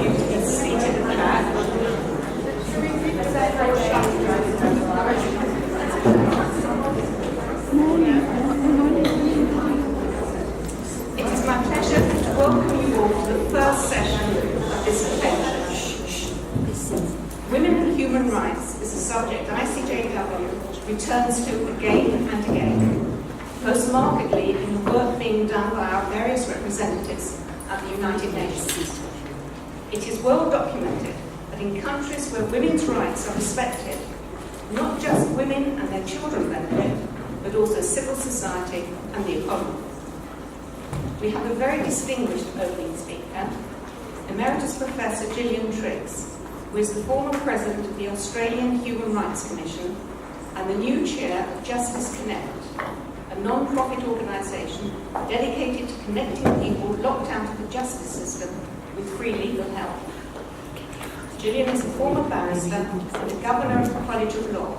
you to be seated at the back. It is my pleasure to welcome you all to the first session of this convention. Women and human rights is a subject ICJW returns to again and again, most markedly in the work being done by our various representatives at the United Nations. It is well documented that in countries where women's rights are respected, not just women and their children benefit, but also civil society and the economy. We have a very distinguished opening speaker, Emeritus Professor Gillian Triggs, who is the former President of the Australian Human Rights Commission and the new Chair of Justice Connect, a non-profit organisation dedicated to connecting people locked out of the justice system with free legal help. Gillian is a former barrister and the Governor of the College of Law.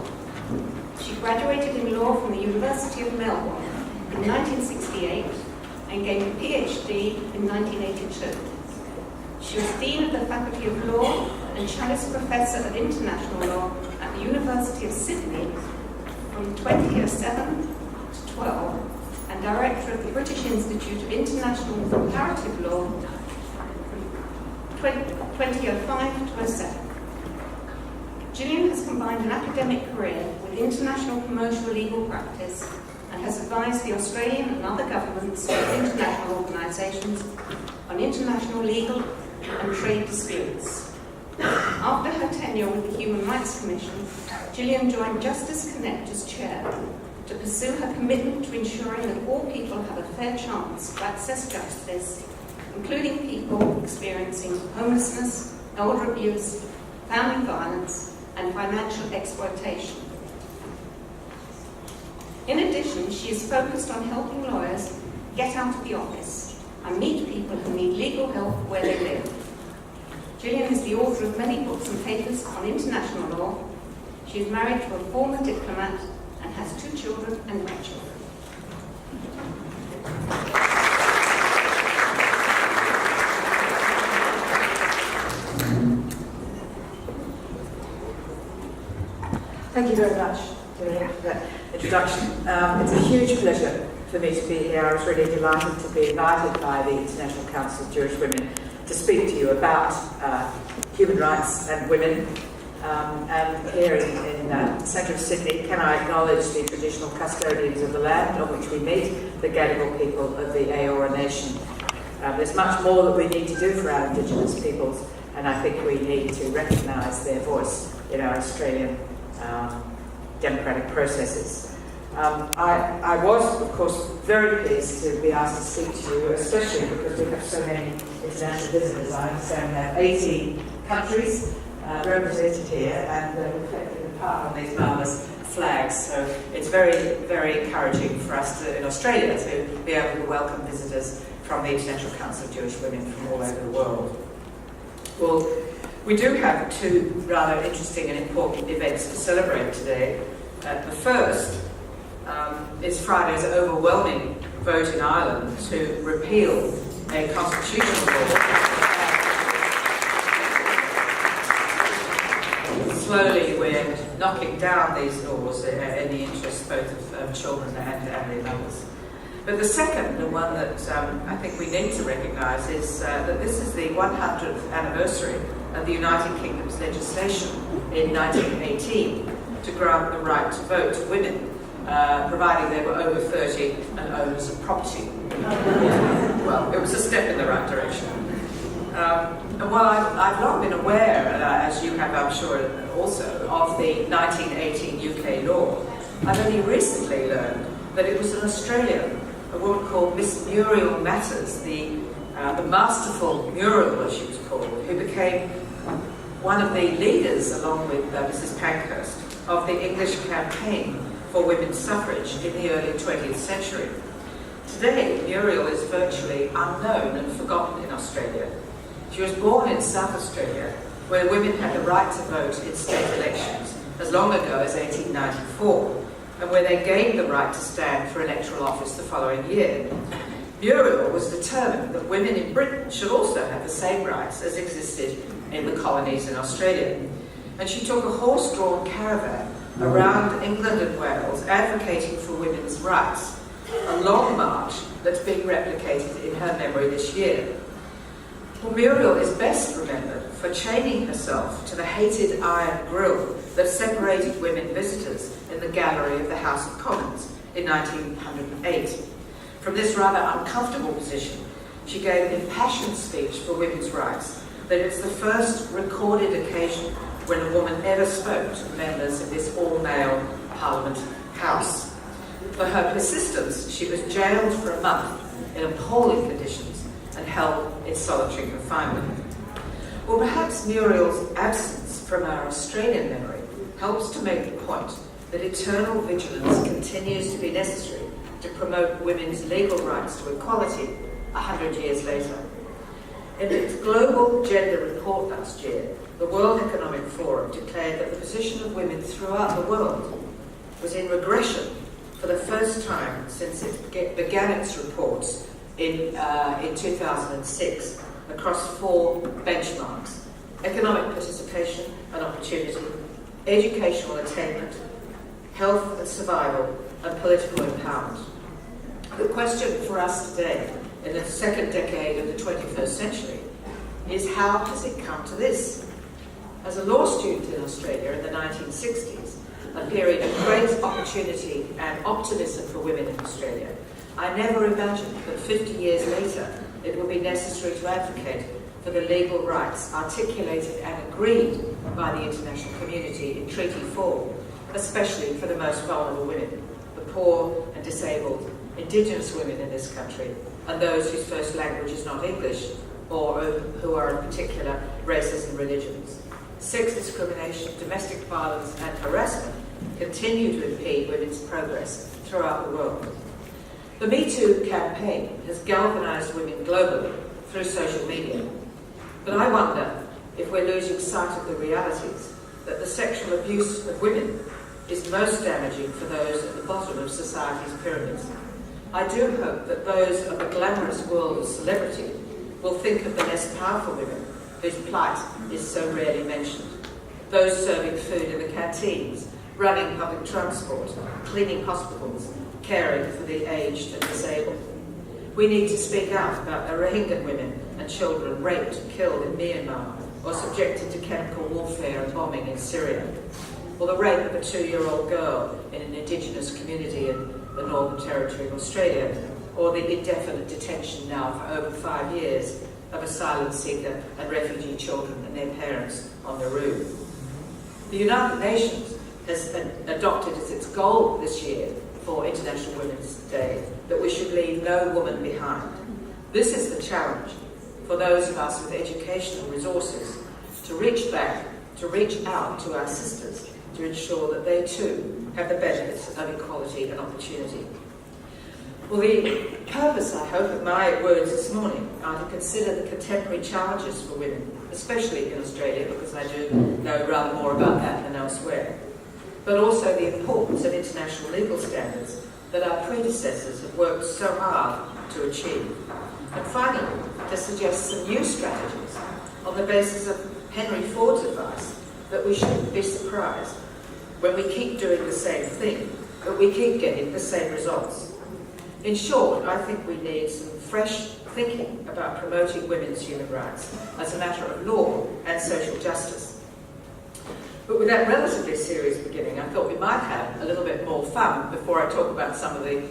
She graduated in law from the University of Melbourne in 1968 and gained a PhD in 1982. She was Dean of the Faculty of Law and Challis Professor of International Law at the University of Sydney from 2007 to 12 and Director of the British Institute of International Comparative Law from 2005 to 07. Gillian has combined an academic career with international commercial legal practice and has advised the Australian and other governments and international organisations on international legal and trade disputes. After her tenure with the Human Rights Commission, Gillian joined Justice Connect as chair to pursue her commitment to ensuring that all people have a fair chance to access justice, including people experiencing homelessness, elder abuse, family violence, and financial exploitation. In addition, she is focused on helping lawyers get out of the office and meet people who need legal help where they live. Gillian is the author of many books and papers on international law. She is married to a former diplomat and has 2 children and grandchildren. Thank you very much, Gillian, for that introduction. It's a huge pleasure for me to be here. I was really delighted to be invited by the International Council of Jewish Women to speak to you about human rights and women. And here in the centre of Sydney, can I acknowledge the traditional custodians of the land on which we meet, the Gadigal people of the Eora Nation. There's much more that we need to do for our Indigenous peoples, and I think we need to recognise their voice in our Australian democratic processes. I was, of course, very pleased to be asked to speak to you, especially because we have so many international visitors. I understand we have 18 countries represented here and reflected in part on these marvellous flags. So it's very, very encouraging for us in Australia to be able to welcome visitors from the International Council of Jewish Women from all over the world. Well, we do have 2 rather interesting and important events to celebrate today. The first is Friday's overwhelming vote in Ireland to repeal a constitutional law. Slowly we're knocking down these laws in the interest both of children and their mothers. But the second, the one that I think we need to recognise, is that this is the 100th anniversary of the United Kingdom's legislation in 1918 to grant the right to vote to women, providing they were over 30 and owners of property. Well, it was a step in the right direction. And while I've long been aware, as you have, I'm sure, also, of the 1918 UK law, I've only recently learned that it was an Australian, a woman called Miss Muriel Matters, the masterful Muriel, as she was called, who became one of the leaders, along with Mrs. Pankhurst, of the English campaign for women's suffrage in the early 20th century. Today, Muriel is virtually unknown and forgotten in Australia. She was born in South Australia, where women had the right to vote in state elections as long ago as 1894, and where they gained the right to stand for electoral office the following year. Muriel was determined that women in Britain should also have the same rights as existed in the colonies in Australia. And she took a horse-drawn caravan around England and Wales advocating for women's rights, a long march that's being replicated in her memory this year. Well, Muriel is best remembered for chaining herself to the hated iron grille that separated women visitors in the gallery of the House of Commons in 1908. From this rather uncomfortable position, she gave an impassioned speech for women's rights that it's the first recorded occasion when a woman ever spoke to members of this all-male Parliament House. For her persistence, she was jailed for a month in appalling conditions and held in solitary confinement. Or perhaps Muriel's absence from our Australian memory helps to make the point that eternal vigilance continues to be necessary to promote women's legal rights to equality 100 years later. In its global gender report last year, the World Economic Forum declared that the position of women throughout the world was in regression for the first time since it began its reports in 2006 across 4 benchmarks: economic participation and opportunity, educational attainment, health and survival, and political empowerment. The question for us today, in the second decade of the 21st century, is how has it come to this? As a law student in Australia in the 1960s, a period of great opportunity and optimism for women in Australia, I never imagined that 50 years later it would be necessary to advocate for the legal rights articulated and agreed by the international community in treaty form, especially for the most vulnerable women, the poor and disabled, Indigenous women in this country, and those whose first language is not English, or who are of particular races and religions. Sex discrimination, domestic violence and harassment continue to impede women's progress throughout the world. The Me Too campaign has galvanised women globally through social media, but I wonder if we're losing sight of the realities that the sexual abuse of women is most damaging for those at the bottom of society's pyramids. I do hope that those of the glamorous world of celebrity will think of the less powerful women whose plight is so rarely mentioned. Those serving food in the canteens, running public transport, cleaning hospitals, caring for the aged and disabled. We need to speak out about the Rohingya women and children raped and killed in Myanmar or subjected to chemical warfare and bombing in Syria, or the rape of a 2-year-old girl in an Indigenous community in the Northern Territory of Australia, or the indefinite detention now for over 5 years of asylum seeker and refugee children and their parents on Nauru. The United Nations has adopted as its goal this year for International Women's Day that we should leave no woman behind. This is the challenge for those of us with educational resources to reach back, to reach out to our sisters, to ensure that they too have the benefits of equality and opportunity. Well, the purpose, I hope, of my words this morning are to consider the contemporary challenges for women, especially in Australia, because I do know rather more about that than elsewhere, but also the importance of international legal standards that our predecessors have worked so hard to achieve. And finally, to suggest some new strategies on the basis of Henry Ford's advice that we shouldn't be surprised when we keep doing the same thing, but we keep getting the same results. In short, I think we need some fresh thinking about promoting women's human rights as a matter of law and social justice. But with that relatively serious beginning, I thought we might have a little bit more fun before I talk about some of the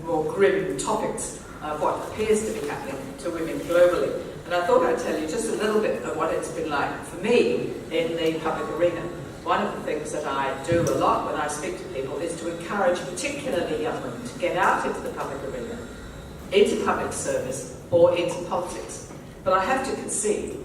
more grim topics of what appears to be happening to women globally. And I thought I'd tell you just a little bit of what it's been like for me in the public arena. One of the things that I do a lot when I speak to people is to encourage particularly young women to get out into the public arena, into public service, or into politics. But I have to concede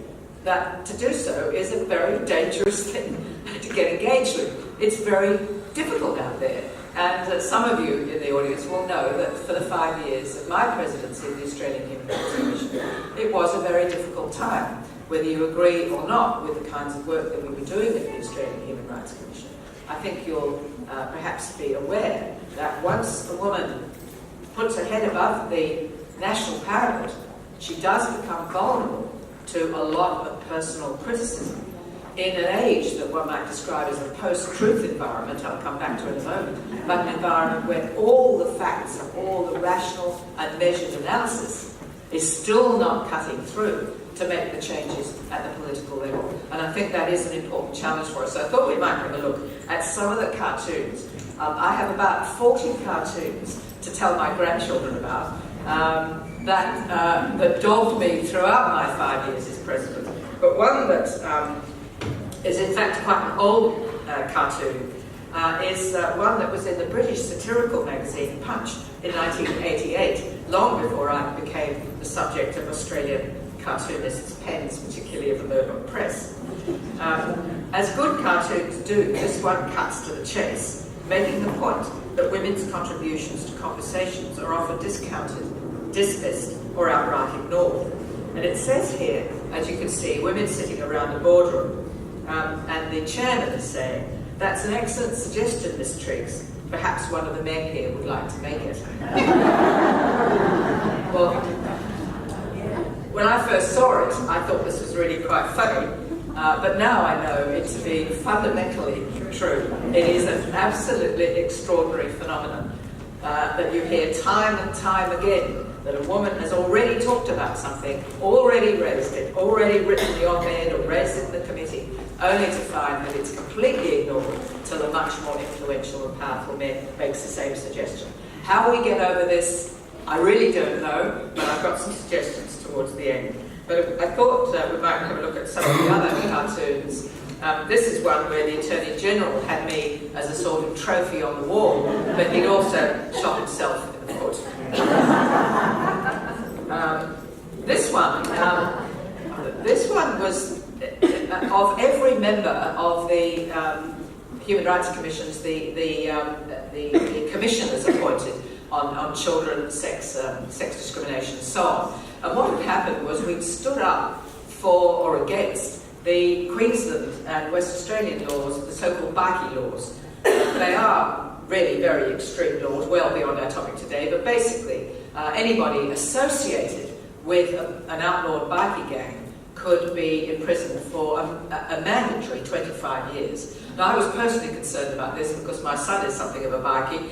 that to do so is a very dangerous thing to get engaged with. It's very difficult out there. And some of you in the audience will know that for the 5 years of my presidency of the Australian Human Rights Commission, it was a very difficult time, whether you agree or not with the kinds of work that we were doing at the Australian Human Rights Commission. I think you'll perhaps be aware that once a woman puts her head above the national parenthood, she does become vulnerable to a lot of personal criticism in an age that one might describe as a post-truth environment. I'll come back to it in a moment, but an environment where all the facts and all the rational and measured analysis is still not cutting through to make the changes at the political level. And I think that is an important challenge for us. So I thought we might have a look at some of the cartoons. I have about 40 cartoons to tell my grandchildren about that dogged me throughout my 5 years as president. But one that is in fact quite an old cartoon is one that was in the British satirical magazine Punch in 1988, long before I became the subject of Australian cartoonists' pens, particularly of the Murdoch press. As good cartoons do, this one cuts to the chase, making the point that women's contributions to conversations are often discounted, dismissed, or outright ignored. And it says here, as you can see, women sitting around the boardroom, and the chairman is saying, "That's an excellent suggestion, Miss Triggs. Perhaps one of the men here would like to make it." Well, when I first saw it, I thought this was really quite funny, but now I know it to be fundamentally true. It is an absolutely extraordinary phenomenon that you hear time and time again, that a woman has already talked about something, already raised it, already written the op-ed or raised it in the committee, only to find that it's completely ignored till a much more influential and powerful man makes the same suggestion. How we get over this, I really don't know, but I've got some suggestions towards the end. But I thought we might have a look at some of the other cartoons. This is one where the Attorney General had me as a sort of trophy on the wall, but he'd also shot himself in the foot. This one was of every member of the Human Rights Commissions, the commissioners appointed on children, sex discrimination, and so on. And what had happened was we'd stood up for or against the Queensland and West Australian laws, the so-called bikie laws. They are really very extreme laws, well beyond our topic today, but basically anybody associated with an outlawed bikie gang could be imprisoned for a mandatory 25 years. Now, I was personally concerned about this because my son is something of a bikie,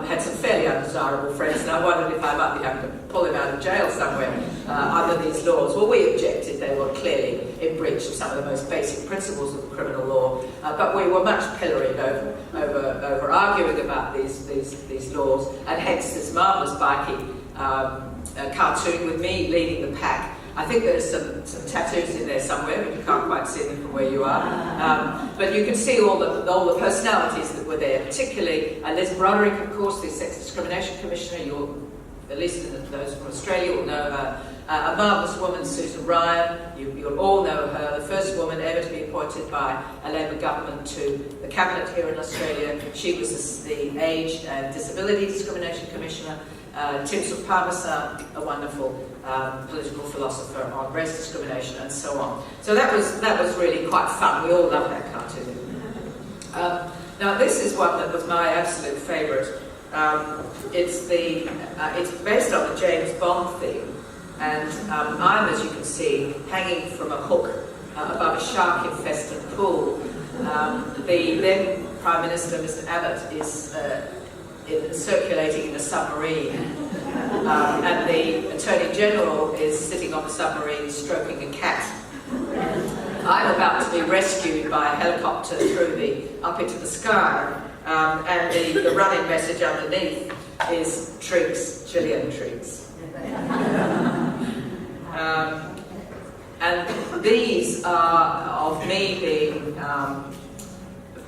had some fairly undesirable friends, and I wondered if I might be having to pull him out of jail somewhere under these laws. Well, we objected. They were clearly in breach of some of the most basic principles of criminal law, but we were much pilloried over arguing about these laws, and hence this marvellous bikie cartoon with me leading the pack. I think there's some tattoos in there somewhere, but you can't quite see them from where you are. But you can see all the personalities that were there, particularly Liz Broderick, of course, the Sex Discrimination Commissioner. At least those from Australia will know her. A marvellous woman, Susan Ryan. You'll all know her. The first woman ever to be appointed by a Labour government to the cabinet here in Australia. She was the Age and Disability Discrimination Commissioner. Tim Parmesan, a wonderful political philosopher on race discrimination, and so on. So that was really quite fun. We all love that cartoon. Now this is one that was my absolute favourite. It's based on the James Bond theme, and I'm, as you can see, hanging from a hook above a shark-infested pool. The then Prime Minister, Mr. Abbott, is circulating in a submarine, and the Attorney General is sitting on the submarine stroking a cat. I'm about to be rescued by a helicopter up into the sky, and the running message underneath is Triggs, Gillian Triggs. And these are of me being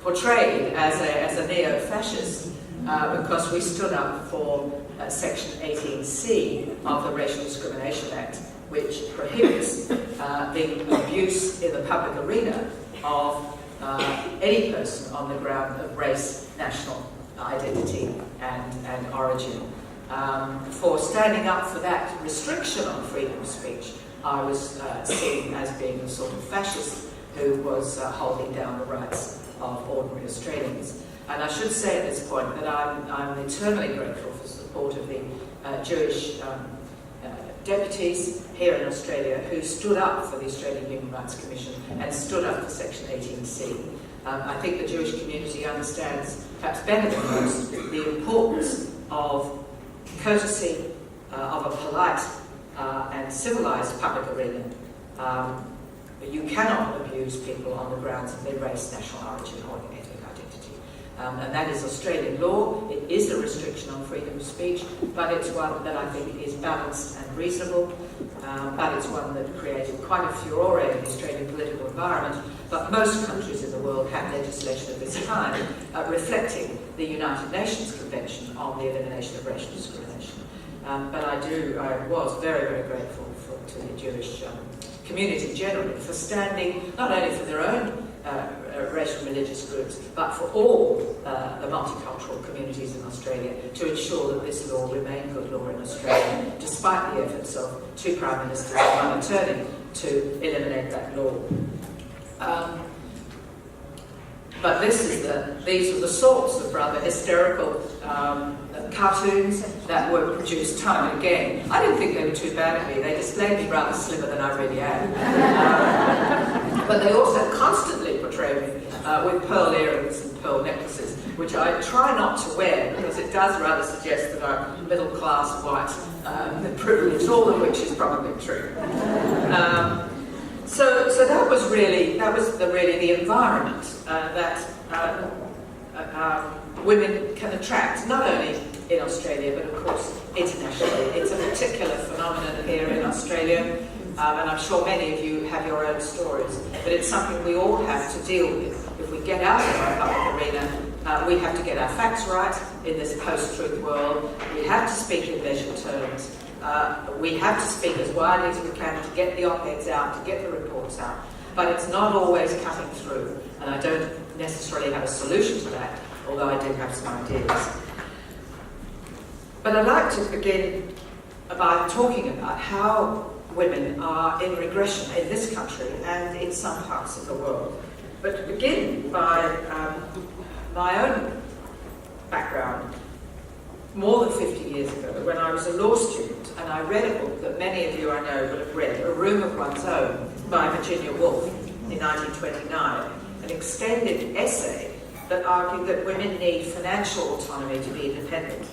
portrayed as a neo-fascist, because we stood up for Section 18C of the Racial Discrimination Act, which prohibits the abuse in the public arena of any person on the ground of race, national identity, and origin. For standing up for that restriction on freedom of speech, I was seen as being a sort of fascist who was holding down the rights of ordinary Australians. And I should say at this point that I'm eternally grateful for the support of the Jewish deputies here in Australia who stood up for the Australian Human Rights Commission and stood up for Section 18C. I think the Jewish community understands, perhaps better than most, the importance of courtesy, of a polite and civilised public arena. You cannot abuse people on the grounds of their race, national origin, or ethnic identity. And that is Australian law. It is a restriction on freedom of speech, but it's one that I think is balanced and reasonable. But it's one that created quite a furore in the Australian political environment. But most countries in the world have legislation of this kind, reflecting the United Nations Convention on the Elimination of Racial Discrimination. But I was very, very grateful to the Jewish community generally for standing not only for their own racial and religious groups, but for all the multicultural communities in Australia to ensure that this law remained good law in Australia, despite the efforts of two Prime Ministers and one Attorney to eliminate that law. But these are the sorts of rather hysterical cartoons that were produced time and again. I didn't think they were too bad of me. They displayed me rather slimmer than I really am. But they also constantly portray me with pearl earrings and pearl necklaces, which I try not to wear because it does rather suggest that I'm middle-class white and privileged, all of which is probably true. So that was really the environment that women can attract, not only in Australia but of course internationally. It's a particular phenomenon here in Australia, and I'm sure many of you have your own stories, but it's something we all have to deal with. If we get out of our public arena, we have to get our facts right in this post-truth world. We have to speak in measured terms. We have to speak as widely as we can to get the op-eds out, to get the reports out, but it's not always cutting through, and I don't necessarily have a solution to that, although I do have some ideas. But I'd like to begin by talking about how women are in regression in this country and in some parts of the world. But to begin by my own background, more than 50 years ago, when I was a law student, and I read a book that many of you I know will have read, A Room of One's Own, by Virginia Woolf in 1929, an extended essay that argued that women need financial autonomy to be independent.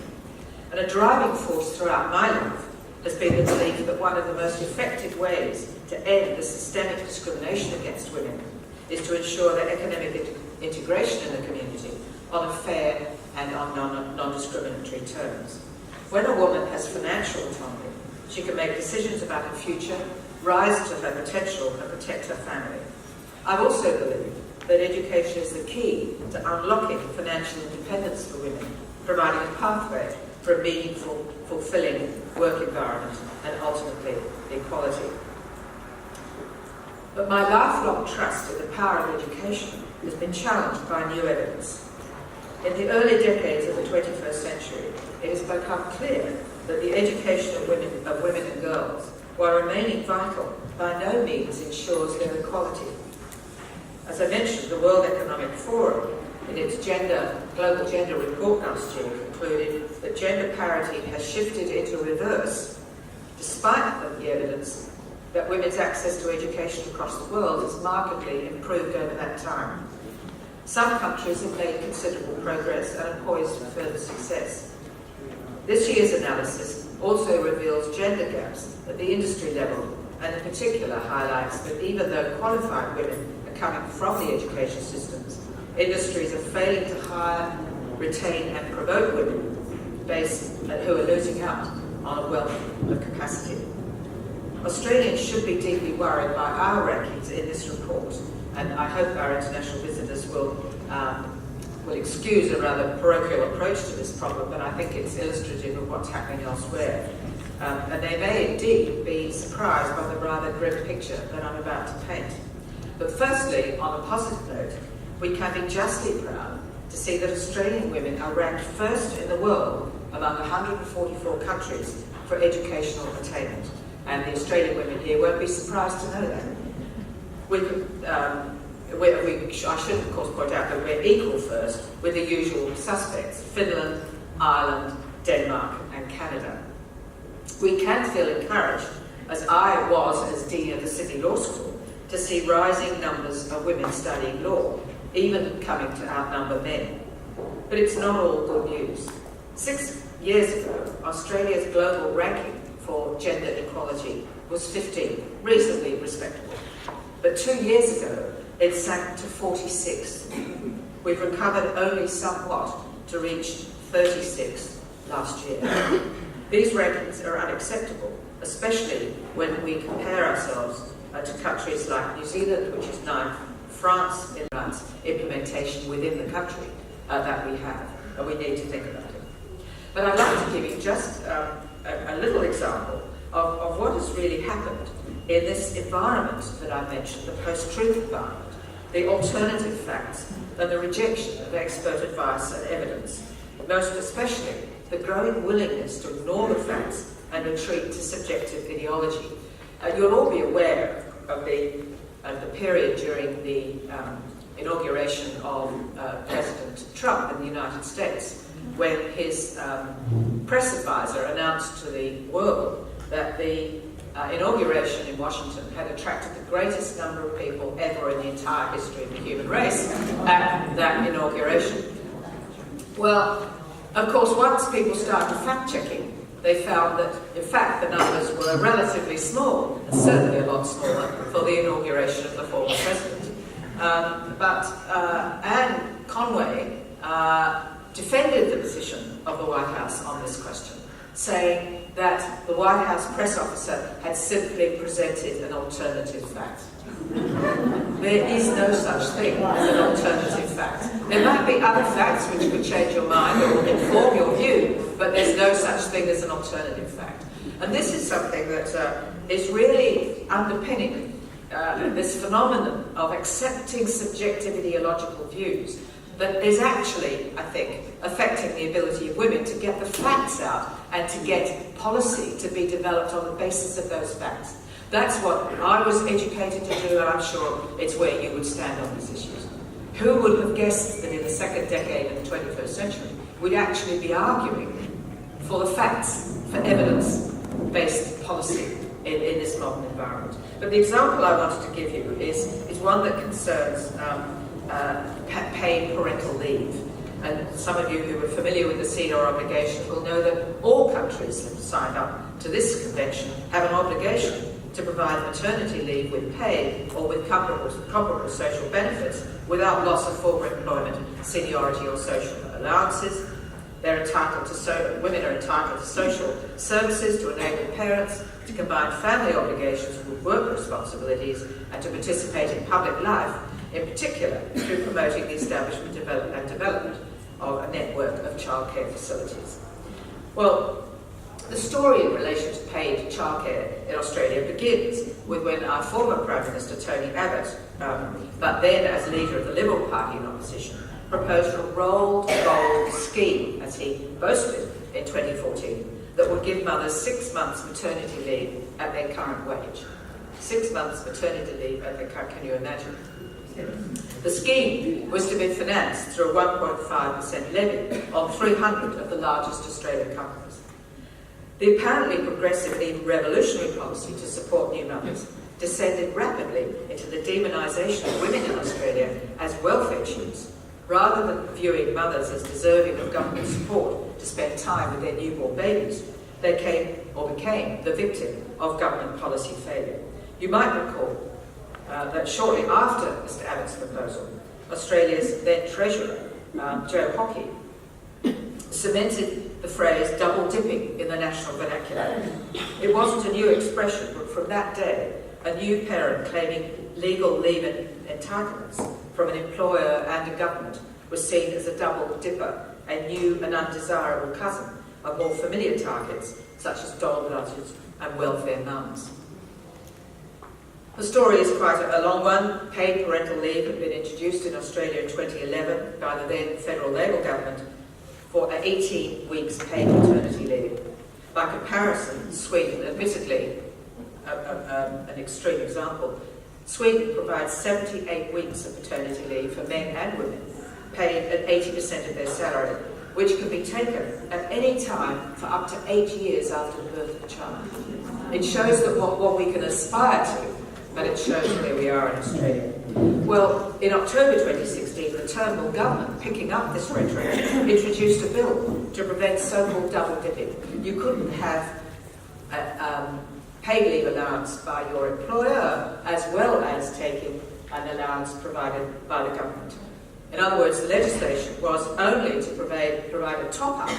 And a driving force throughout my life has been the belief that one of the most effective ways to end the systemic discrimination against women is to ensure their economic integration in the community on a fair and on non-discriminatory terms. When a woman has financial autonomy, she can make decisions about her future, rise to her potential and protect her family. I also believe that education is the key to unlocking financial independence for women, providing a pathway for a meaningful, fulfilling work environment and ultimately equality. But my lifelong trust in the power of education has been challenged by new evidence. In the early decades of the 21st century, it has become clear that the education of women and girls, while remaining vital, by no means ensures their equality. As I mentioned, the World Economic Forum, in its Global Gender Report last year, concluded that gender parity has shifted into reverse, despite the evidence that women's access to education across the world has markedly improved over that time. Some countries have made considerable progress and are poised for further success. This year's analysis also reveals gender gaps at the industry level, and in particular highlights that even though qualified women are coming from the education systems, industries are failing to hire, retain and promote women who are losing out on a wealth of capacity. Australians should be deeply worried by our rankings in this report, and I hope our international visitors will excuse a rather parochial approach to this problem, but I think it's illustrative of what's happening elsewhere. And they may indeed be surprised by the rather grim picture that I'm about to paint. But firstly, on a positive note, we can be justly proud to see that Australian women are ranked first in the world among 144 countries for educational attainment. And the Australian women here won't be surprised to know that. I should of course point out that we're equal first with the usual suspects, Finland, Ireland, Denmark and Canada. We can feel encouraged, as I was as Dean of the Sydney Law School, to see rising numbers of women studying law, even coming to outnumber men. But it's not all good news. 6 years ago, Australia's global ranking for gender equality was 15, reasonably respectable. But 2 years ago, it sank to 46. We've recovered only somewhat to reach 36 last year. These rankings are unacceptable, especially when we compare ourselves to countries like New Zealand, which is 9th, France in rights implementation within the country that we have, and we need to think about it. But I'd like to give you just a little example of what has really happened in this environment that I mentioned, the post-truth environment, the alternative facts, and the rejection of expert advice and evidence, most especially the growing willingness to ignore the facts and retreat to subjective ideology. You'll all be aware of the period during the inauguration of President Trump in the United States, when his press advisor announced to the world that the inauguration in Washington had attracted the greatest number of people ever in the entire history of the human race at that inauguration. Well, of course, once people started fact-checking, they found that, in fact, the numbers were relatively small, and certainly a lot smaller for the inauguration of the former president. But Anne Conway defended the position of the White House on this question, saying that the White House press officer had simply presented an alternative fact. There is no such thing as an alternative fact. There might be other facts which could change your mind or inform your view, but there's no such thing as an alternative fact. And this is something that is really underpinning this phenomenon of accepting subjective ideological views that is actually, I think, affecting the ability of women to get the facts out and to get policy to be developed on the basis of those facts. That's what I was educated to do, and I'm sure it's where you would stand on these issues. Who would have guessed that in the second decade of the 21st century, we'd actually be arguing for the facts, for evidence-based policy in this modern environment? But the example I wanted to give you is one that concerns paid parental leave. And some of you who are familiar with the CEDAW obligation will know that all countries have signed up to this convention have an obligation to provide maternity leave with pay or with comparable social benefits without loss of former employment, seniority or social allowances. They're entitled to women are entitled to social services to enable parents to combine family obligations with work responsibilities and to participate in public life, in particular through promoting the establishment and development of a network of childcare facilities. Well, the story in relation to paid childcare in Australia begins with when our former Prime Minister, Tony Abbott, but then as leader of the Liberal Party in opposition, proposed a rolled gold scheme, as he boasted in 2014, that would give mothers 6 months maternity leave at their current wage. 6 months maternity leave at their current, can you imagine? The scheme was to be financed through a 1.5% levy on 300 of the largest Australian companies. The apparently progressive and even revolutionary policy to support new mothers descended rapidly into the demonisation of women in Australia as welfare tubes, rather than viewing mothers as deserving of government support to spend time with their newborn babies. They became the victim of government policy failure. You might recall that shortly after Mr Abbott's proposal, Australia's then Treasurer, Joe Hockey, cemented the phrase double dipping in the national vernacular. It wasn't a new expression, but from that day, a new parent claiming legal leave entitlements from an employer and a government was seen as a double dipper, a new and undesirable cousin of more familiar targets such as dole blouses and welfare mums. The story is quite a long one. Paid parental leave had been introduced in Australia in 2011 by the then federal Labor government for 18 weeks paid maternity leave. By comparison, Sweden, admittedly an extreme example, Sweden provides 78 weeks of maternity leave for men and women, paid at 80% of their salary, which can be taken at any time for up to 8 years after the birth of a child. It shows that what we can aspire to, but it shows where we are in Australia. Well, in October 2016, the Turnbull government, picking up this rhetoric, introduced a bill to prevent so-called double dipping. You couldn't have paid leave allowance by your employer as well as taking an allowance provided by the government. In other words, the legislation was only to provide a top-up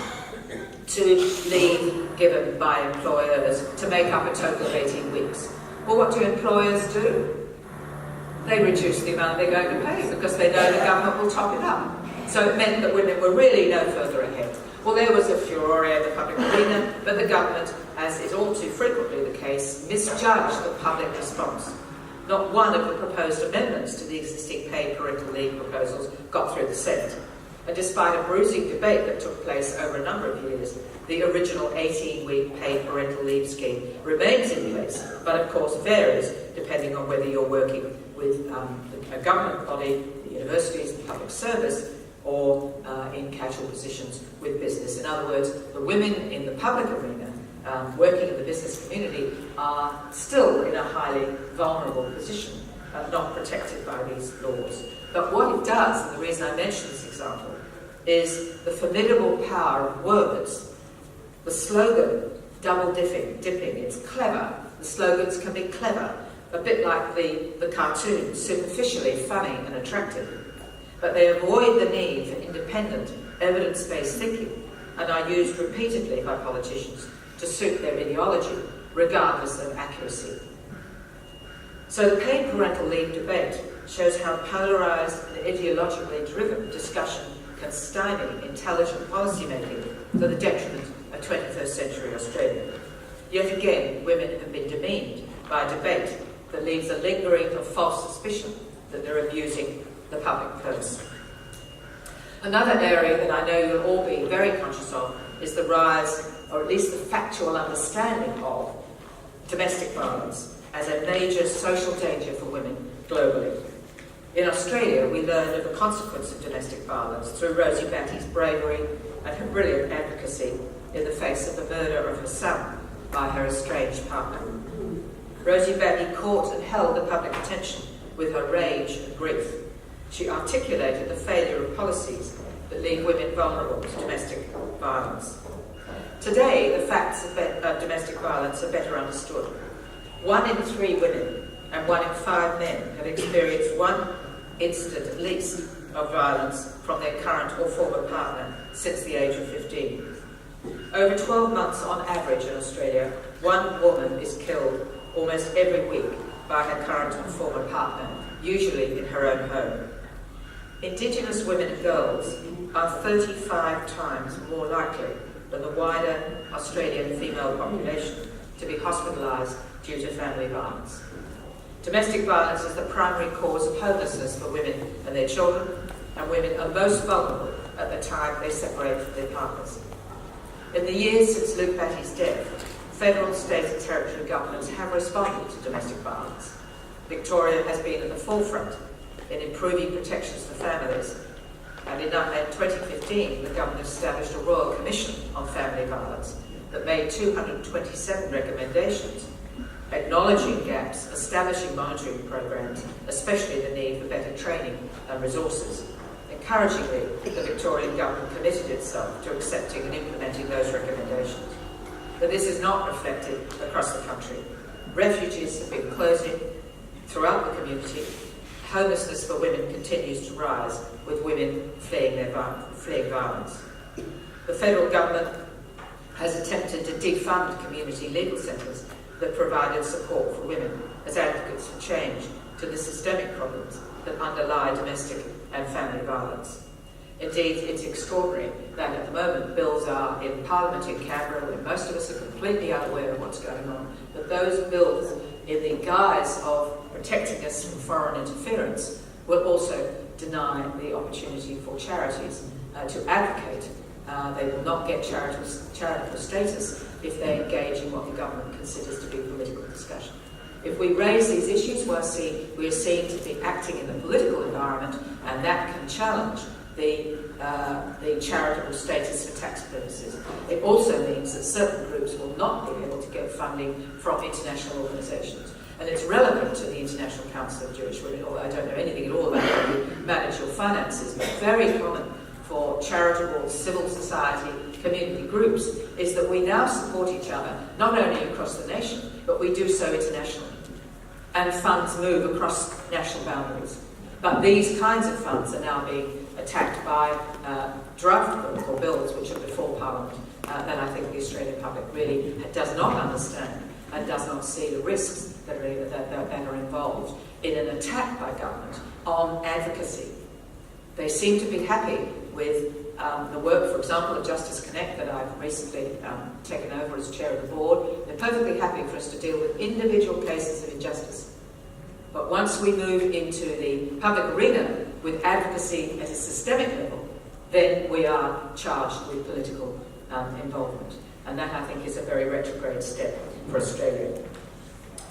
to leave given by employers to make up a total of 18 weeks. Well, what do employers do? They reduce the amount they're going to pay because they know the government will top it up. So it meant that women were really no further ahead. Well, there was a furore in the public arena, but the government, as is all too frequently the case, misjudged the public response. Not one of the proposed amendments to the existing paid parental leave proposals got through the Senate. And despite a bruising debate that took place over a number of years, the original 18-week paid parental leave scheme remains in place, but of course varies depending on whether you're working with a government body, the universities, the public service, or in casual positions with business. In other words, the women in the public arena working in the business community are still in a highly vulnerable position, not protected by these laws. But what it does, and the reason I mention this example, is the formidable power of words. The slogan, double dipping, it's clever. The slogans can be clever, a bit like the cartoon, superficially funny and attractive. But they avoid the need for independent, evidence-based thinking and are used repeatedly by politicians to suit their ideology, regardless of accuracy. So the paid parental leave debate shows how polarised and ideologically driven discussion can stymie intelligent policy making to the detriment of 21st century Australia. Yet again, women have been demeaned by a debate that leaves a lingering or false suspicion that they're abusing the public purse. Another area that I know you'll all be very conscious of is the rise, or at least the factual understanding of, domestic violence as a major social danger for women globally. In Australia, we learned of the consequence of domestic violence through Rosie Batty's bravery and her brilliant advocacy in the face of the murder of her son by her estranged partner. Rosie Batty caught and held the public attention with her rage and grief. She articulated the failure of policies that leave women vulnerable to domestic violence. Today, the facts of domestic violence are better understood. 1 in 3 women and 1 in 5 men have experienced one incident at least of violence from their current or former partner since the age of 15. Over 12 months on average in Australia, 1 woman is killed almost every week by her current and former partner, usually in her own home. Indigenous women and girls are 35 times more likely than the wider Australian female population to be hospitalised due to family violence. Domestic violence is the primary cause of homelessness for women and their children, and women are most vulnerable at the time they separate from their partners. In the years since Luke Batty's death, federal, state and territory governments have responded to domestic violence. Victoria has been at the forefront in improving protections for families, and in 2015 the government established a Royal Commission on Family Violence that made 227 recommendations, acknowledging gaps, establishing monitoring programs, especially the need for better training and resources. Encouragingly, the Victorian government committed itself to accepting and implementing those recommendations. But this is not reflected across the country. Refuges have been closing throughout the community. Homelessness for women continues to rise, with women fleeing violence. The federal government has attempted to defund community legal centres that provided support for women as advocates for change to the systemic problems that underlie domestic and family violence. Indeed, it's extraordinary that at the moment bills are in Parliament in Canberra, where most of us are completely unaware of what's going on, but those bills, in the guise of protecting us from foreign interference, will also deny the opportunity for charities to advocate. They will not get charitable status if they engage in what the government considers to be political discussion. If we raise these issues, we are seen to be acting in the political environment, and that can challenge the charitable status for tax purposes. It also means that certain groups will not be able to get funding from international organisations. And it's relevant to the International Council of Jewish Women, although I don't know anything at all about how you manage your finances, but very common for charitable civil society community groups is that we now support each other, not only across the nation, but we do so internationally. And funds move across national boundaries. But these kinds of funds are now being attacked by draft bills which are before Parliament that I think the Australian public really does not understand and does not see the risks that are involved in an attack by government on advocacy. They seem to be happy with the work, for example, of Justice Connect that I've recently taken over as chair of the board. They're perfectly happy for us to deal with individual cases of injustice. But once we move into the public arena with advocacy at a systemic level, then we are charged with political involvement. And that, I think, is a very retrograde step for Australia.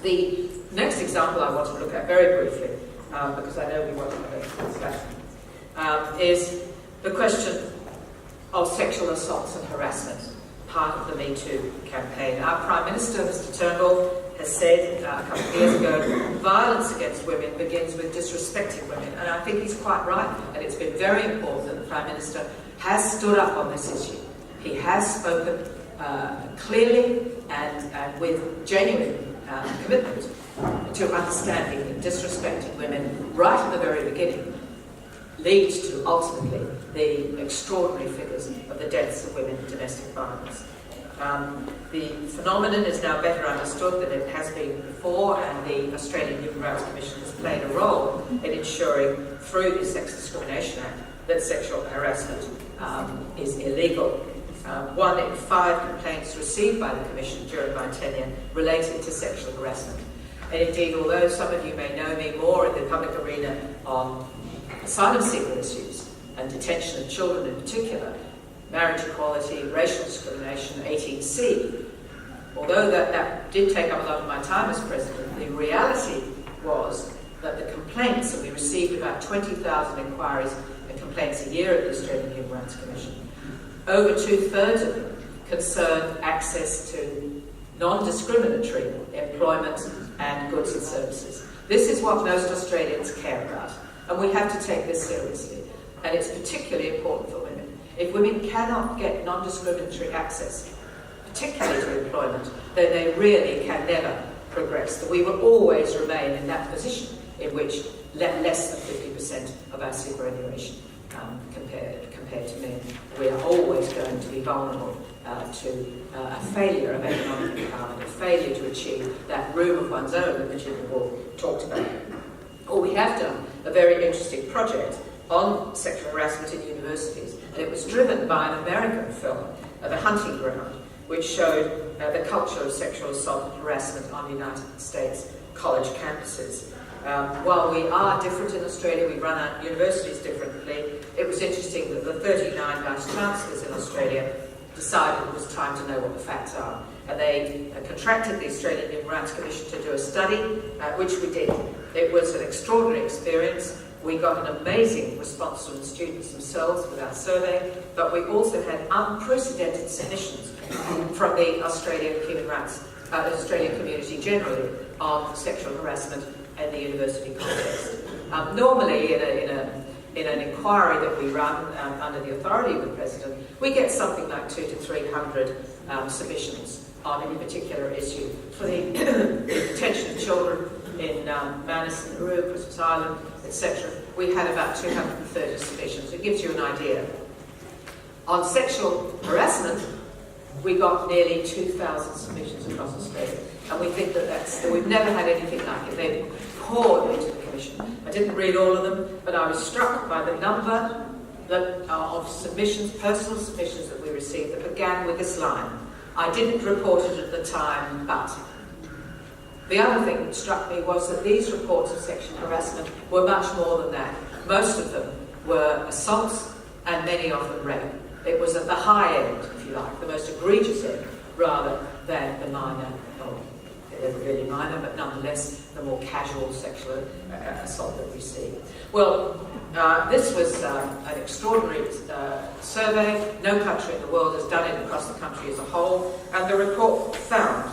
The next example I want to look at very briefly, because I know we want to have a discussion, is the question of sexual assaults and harassment, part of the Me Too campaign. Our Prime Minister, Mr Turnbull, has said a couple of years ago, violence against women begins with disrespecting women, and I think he's quite right, and it's been very important that the Prime Minister has stood up on this issue. He has spoken clearly and with genuine commitment to understanding that disrespecting women right at the very beginning leads to, ultimately, the extraordinary figures of the deaths of women in domestic violence. The phenomenon is now better understood than it has been before, and the Australian Human Rights Commission has played a role in ensuring, through the Sex Discrimination Act, that sexual harassment is illegal. 1 in 5 complaints received by the Commission during my tenure related to sexual harassment. And indeed, although some of you may know me more in the public arena on asylum seeker issues and detention of children in particular, marriage equality, racial discrimination, 18C, although that did take up a lot of my time as President, the reality was that the complaints, and we received about 20,000 inquiries and complaints a year at the Australian Human Rights Commission, over 2/3 of them concerned access to non-discriminatory employment and goods and services. This is what most Australians care about, and we have to take this seriously, and it's particularly important for women. If women cannot get non-discriminatory access, particularly to employment, then they really can never progress. We will always remain in that position in which less than 50% of our superannuation compared to men. We are always going to be vulnerable to a failure of economic empowerment, a failure to achieve that room of one's own that Virginia Woolf talked about. Or we have done a very interesting project on sexual harassment in universities, and it was driven by an American film, The Hunting Ground, which showed the culture of sexual assault and harassment on United States college campuses. While we are different in Australia, we run our universities differently, it was interesting that the 39 Vice-Chancellors in Australia decided it was time to know what the facts are. And they contracted the Australian Human Rights Commission to do a study, which we did. It was an extraordinary experience. We got an amazing response from the students themselves with our survey, but we also had unprecedented submissions from the Australian human rights, Australian community generally, on sexual harassment in the university context. Normally, in an inquiry that we run under the authority of the President, we get something like 200 to 300 submissions on any particular issue. For the detention of children in Manus, Nauru, Christmas Island, etc., we had about 230 submissions. It gives you an idea. On sexual harassment, we got nearly 2,000 submissions across Australia, and we think that we've never had anything like it. They poured into the Commission. I didn't read all of them, but I was struck by the number of submissions, personal submissions that we received that began with this line: "I didn't report it at the time, but..." The other thing that struck me was that these reports of sexual harassment were much more than that. Most of them were assaults and many of them rape. It was at the high end, if you like, the most egregious end, rather than the minor, they were really minor, but nonetheless the more casual sexual assault that we see. Well, This was an extraordinary survey. No country in the world has done it across the country as a whole. And the report found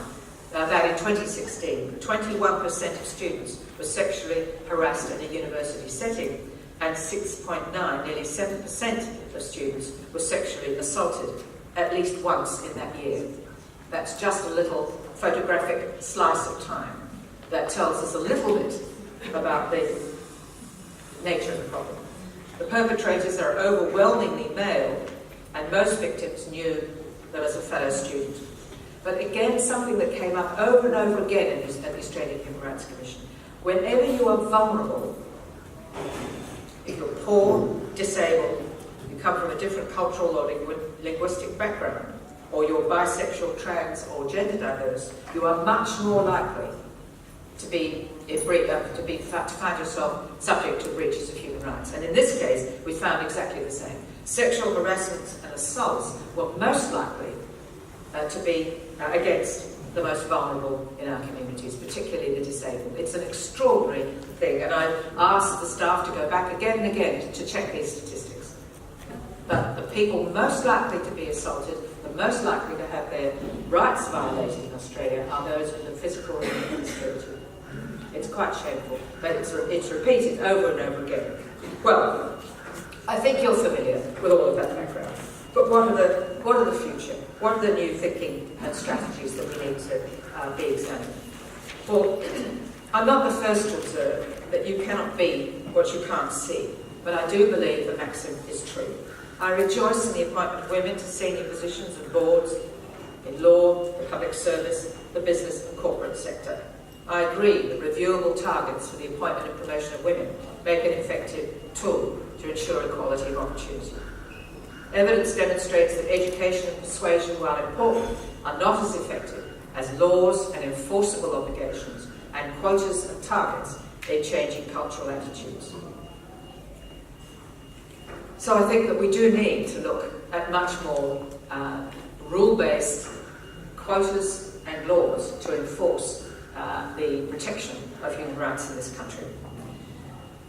that in 2016, 21% of students were sexually harassed in a university setting, and 6.9, nearly 7% of students were sexually assaulted at least once in that year. That's just a little photographic slice of time that tells us a little bit about the nature of the problem. The perpetrators are overwhelmingly male, and most victims knew them as a fellow student. But again, something that came up over and over again at the Australian Human Rights Commission: whenever you are vulnerable, if you're poor, disabled, you come from a different cultural or linguistic background, or you're bisexual, trans, or gender diverse, you are much more likely to find yourself subject to breaches of human rights. And in this case, we found exactly the same. Sexual harassments and assaults were most likely to be against the most vulnerable in our communities, particularly the disabled. It's an extraordinary thing, and I asked the staff to go back again and again to check these statistics. But the people most likely to be assaulted, the most likely to have their rights violated in Australia, are those with a physical or mental disability. It's quite shameful, but it's repeated over and over again. Well, I think you're familiar with all of that background. But what are the future? What are the new thinking and strategies that we need to be examining? Well, I'm not the first to observe that you cannot be what you can't see, but I do believe the maxim is true. I rejoice in the appointment of women to senior positions and boards in law, the public service, the business and corporate sector. I agree that reviewable targets for the appointment and promotion of women make an effective tool to ensure equality of opportunity. Evidence demonstrates that education and persuasion, while important, are not as effective as laws and enforceable obligations and quotas and targets in changing cultural attitudes. So I think that we do need to look at much more rule-based quotas and laws to enforce the protection of human rights in this country.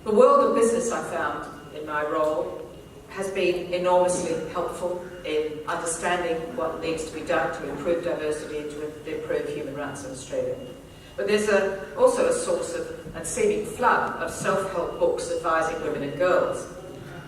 The world of business, I found in my role, has been enormously helpful in understanding what needs to be done to improve diversity and to improve human rights in Australia. But there's also a source of and seeming flood of self-help books advising women and girls.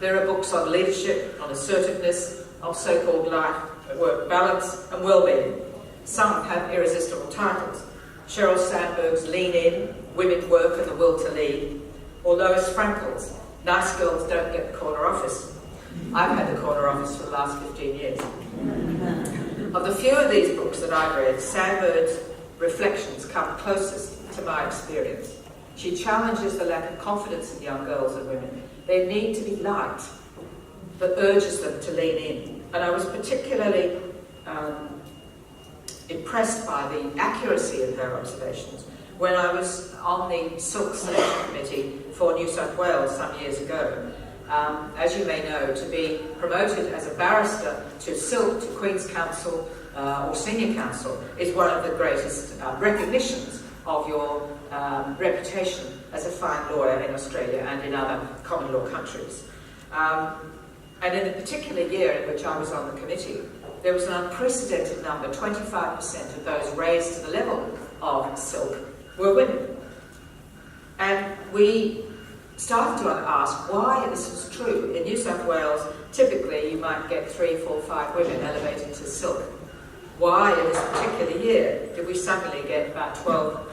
There are books on leadership, on assertiveness, on so-called life-work balance and well-being. Some have irresistible titles. Sheryl Sandberg's Lean In, Women Work and the Will to Lead, or Lois Frankel's Nice Girls Don't Get the Corner Office. I've had the corner office for the last 15 years. Of the few of these books that I've read, Sandberg's reflections come closest to my experience. She challenges the lack of confidence in young girls and women. They need to be liked, but urges them to lean in. And I was particularly impressed by the accuracy of her observations when I was on the Silk Selection Committee for New South Wales some years ago. As you may know, to be promoted as a barrister to Silk, to Queen's Counsel or Senior Counsel is one of the greatest recognitions of your reputation as a fine lawyer in Australia and in other common law countries. And in the particular year in which I was on the committee, there was an unprecedented number, 25% of those raised to the level of Silk were women. And we started to ask why this was true. In New South Wales, typically you might get 3, 4, 5 women elevated to Silk. Why in this particular year did we suddenly get about 12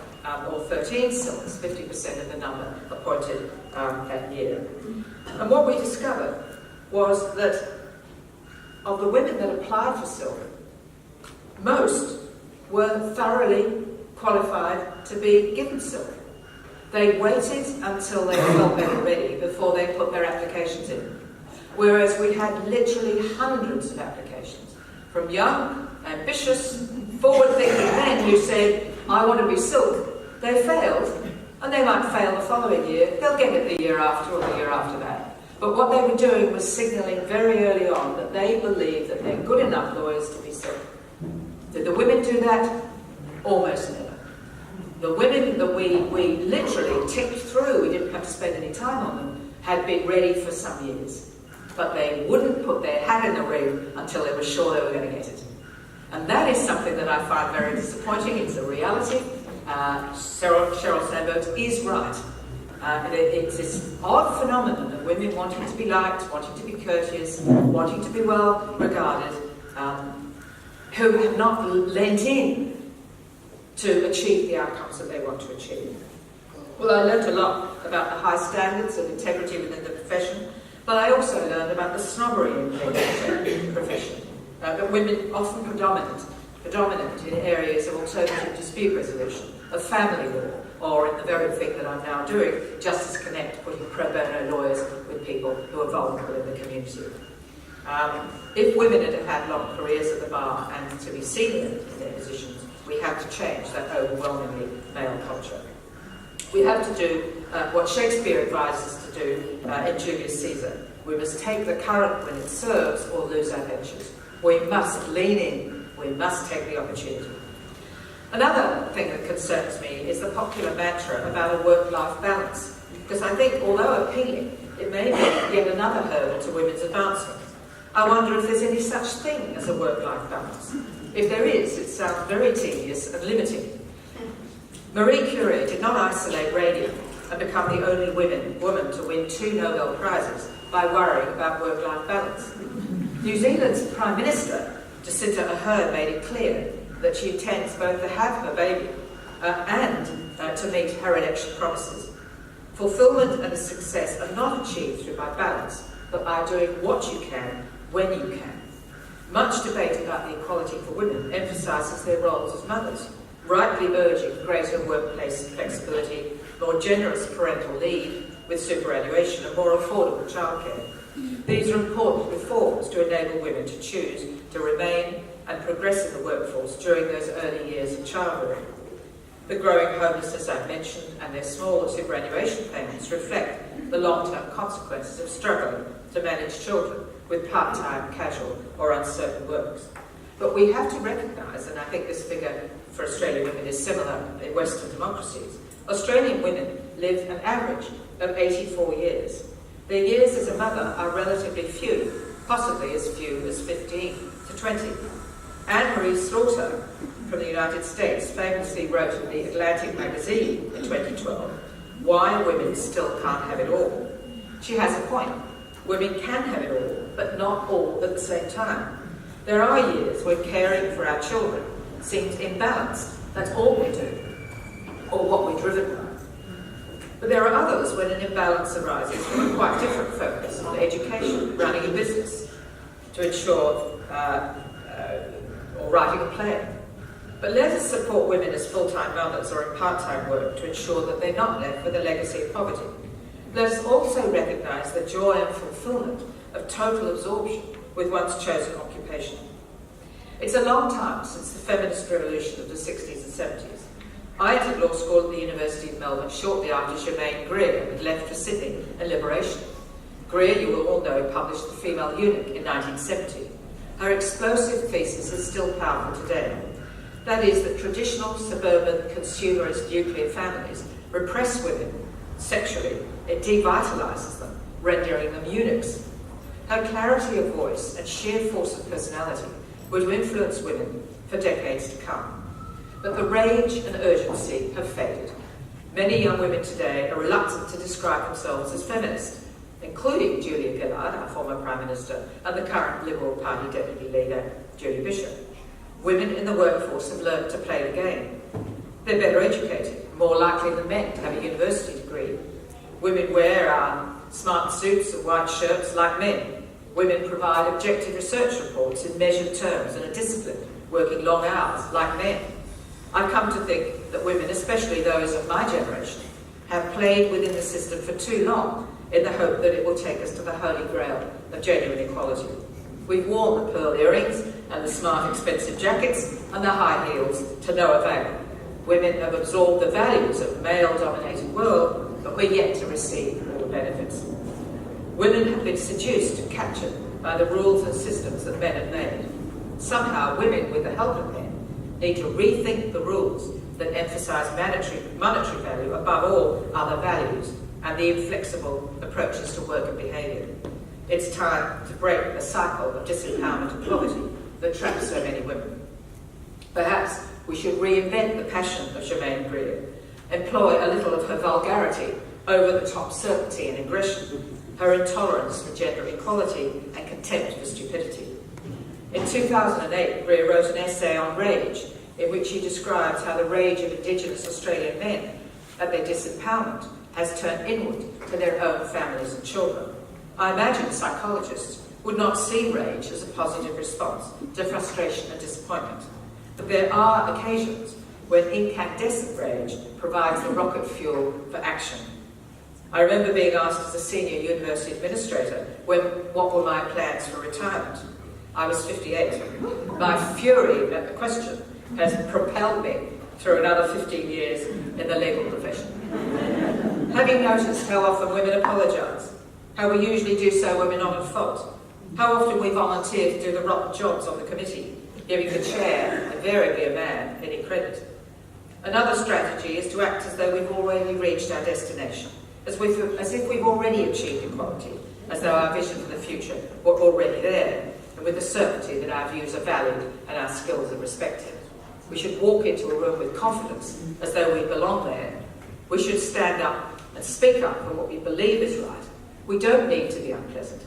or 13 Silks, 50% of the number appointed that year? And what we discovered was that of the women that applied for Silk, most were thoroughly qualified to be given Silk. They waited until they felt they were ready before they put their applications in. Whereas we had literally hundreds of applications from young, ambitious, forward-thinking men who said, I want to be Silk. They failed, and they might fail the following year. They'll get it the year after or the year after that. But what they were doing was signalling very early on that they believed that they're good enough lawyers to be Silk. Did the women do that? Almost never. The women that we literally ticked through, we didn't have to spend any time on them, had been ready for some years, but they wouldn't put their hat in the ring until they were sure they were going to get it. And that is something that I find very disappointing. It's a reality. Sheryl Sandberg is right. It's this odd phenomenon of women wanting to be liked, wanting to be courteous, wanting to be well regarded, who have not lent in to achieve the outcomes that they want to achieve. Well, I learned a lot about the high standards of integrity within the profession, but I also learned about the snobbery in the profession. That women often predominant in areas of alternative dispute resolution, of family law, or in the very thing that I'm now doing, Justice Connect, putting pro bono lawyers with people who are vulnerable in the community. If women had had long careers at the bar and to be senior in their positions, we have to change that overwhelmingly male culture. We have to do what Shakespeare advises us to do in Julius Caesar. We must take the current when it serves or lose our ventures. We must lean in. We must take the opportunity. Another thing that concerns me is the popular mantra about a work-life balance, because I think, although appealing, it may be yet another hurdle to women's advancement. I wonder if there's any such thing as a work-life balance. If there is, it sounds very tedious and limiting. Marie Curie did not isolate radium and become the only woman to win 2 Nobel Prizes by worrying about work-life balance. New Zealand's Prime Minister, Jacinda Ardern, made it clear that she intends both to have her baby and to meet her election promises. Fulfilment and success are not achieved through by balance, but by doing what you can, when you can. Much debate about the equality for women emphasises their roles as mothers, rightly urging greater workplace flexibility, more generous parental leave with superannuation and more affordable childcare. These are important reforms to enable women to choose to remain and progress in the workforce during those early years of childbearing. The growing homelessness I mentioned and their smaller superannuation payments reflect the long-term consequences of struggling to manage children with part-time, casual or uncertain works. But we have to recognise, and I think this figure for Australian women is similar in Western democracies, Australian women live an average of 84 years. Their years as a mother are relatively few, possibly as few as 15 to 20. Anne-Marie Slaughter from the United States famously wrote in the Atlantic magazine in 2012, "Why women still can't have it all." She has a point. Women can have it all, but not all at the same time. There are years when caring for our children seems imbalanced. That's all we do, or what we're driven by. But there are others when an imbalance arises from a quite different focus on education, running a business, to ensure, or writing a play. But let us support women as full-time mothers or in part-time work to ensure that they're not left with a legacy of poverty. Let us also recognise the joy and fulfilment of total absorption with one's chosen occupation. It's a long time since the feminist revolution of the 60s and 70s. I entered law school at the University of Melbourne shortly after Germaine Greer had left for Sydney and Liberation. Greer, you will all know, published The Female Eunuch in 1970. Her explosive thesis is still powerful today. That is that traditional suburban consumerist nuclear families repress women sexually. It devitalises them, rendering them eunuchs. Her clarity of voice and sheer force of personality were to influence women for decades to come. But the rage and urgency have faded. Many young women today are reluctant to describe themselves as feminist, including Julia Gillard, our former Prime Minister, and the current Liberal Party Deputy Leader, Julie Bishop. Women in the workforce have learned to play the game. They're better educated, more likely than men to have a university degree. Women wear smart suits and white shirts like men. Women provide objective research reports in measured terms and are disciplined, working long hours like men. I've come to think that women, especially those of my generation, have played within the system for too long in the hope that it will take us to the holy grail of genuine equality. We've worn the pearl earrings and the smart expensive jackets and the high heels to no avail. Women have absorbed the values of a male-dominated world, but we're yet to receive all the benefits. Women have been seduced and captured by the rules and systems that men have made. Somehow women, with the help of men, need to rethink the rules that emphasise monetary value above all other values, and the inflexible approaches to work and behaviour. It's time to break the cycle of disempowerment and poverty that traps so many women. Perhaps we should reinvent the passion of Germaine Greer, employ a little of her vulgarity, over-the-top certainty and aggression, her intolerance for gender equality and contempt for stupidity. In 2008, Greer wrote an essay on rage, in which she describes how the rage of Indigenous Australian men at their disempowerment has turned inward to their own families and children. I imagine psychologists would not see rage as a positive response to frustration and disappointment. But there are occasions when incandescent rage provides the rocket fuel for action. I remember being asked as a senior university administrator what were my plans for retirement. I was 58. My fury at the question has propelled me through another 15 years in the legal profession. Having noticed how often women apologise, how we usually do so when we're not at fault, how often we volunteer to do the rotten jobs on the committee, giving the chair, invariably a man, any credit. Another strategy is to act as though we've already reached our destination, as if we've already achieved equality, as though our vision for the future were already there, and with the certainty that our views are valid and our skills are respected. We should walk into a room with confidence, as though we belong there. We should stand up and speak up for what we believe is right. We don't need to be unpleasant.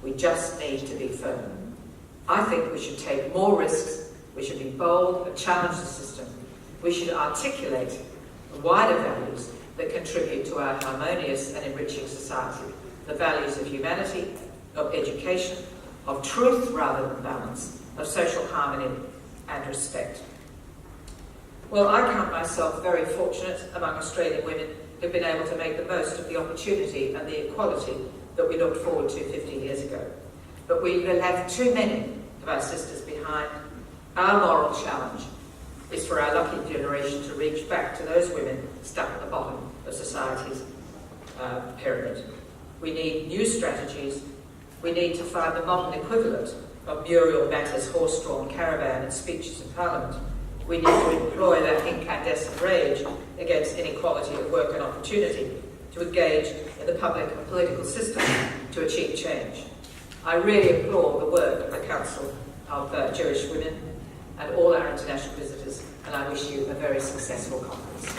We just need to be firm. I think we should take more risks. We should be bold and challenge the system. We should articulate wider values that contribute to our harmonious and enriching society. The values of humanity, of education, of truth rather than balance, of social harmony and respect. Well, I count myself very fortunate among Australian women who've been able to make the most of the opportunity and the equality that we looked forward to 50 years ago. But we will have too many of our sisters behind. Our moral challenge is for our lucky generation to reach back to those women stuck at the bottom of society's pyramid. We need new strategies. We need to find the modern equivalent of Muriel Matter's horse-drawn caravan and speeches in Parliament. We need to employ that incandescent rage against inequality of work and opportunity to engage in the public and political system to achieve change. I really applaud the work of the Council of Jewish Women and all our international visitors, and I wish you a very successful conference.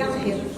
Thank you.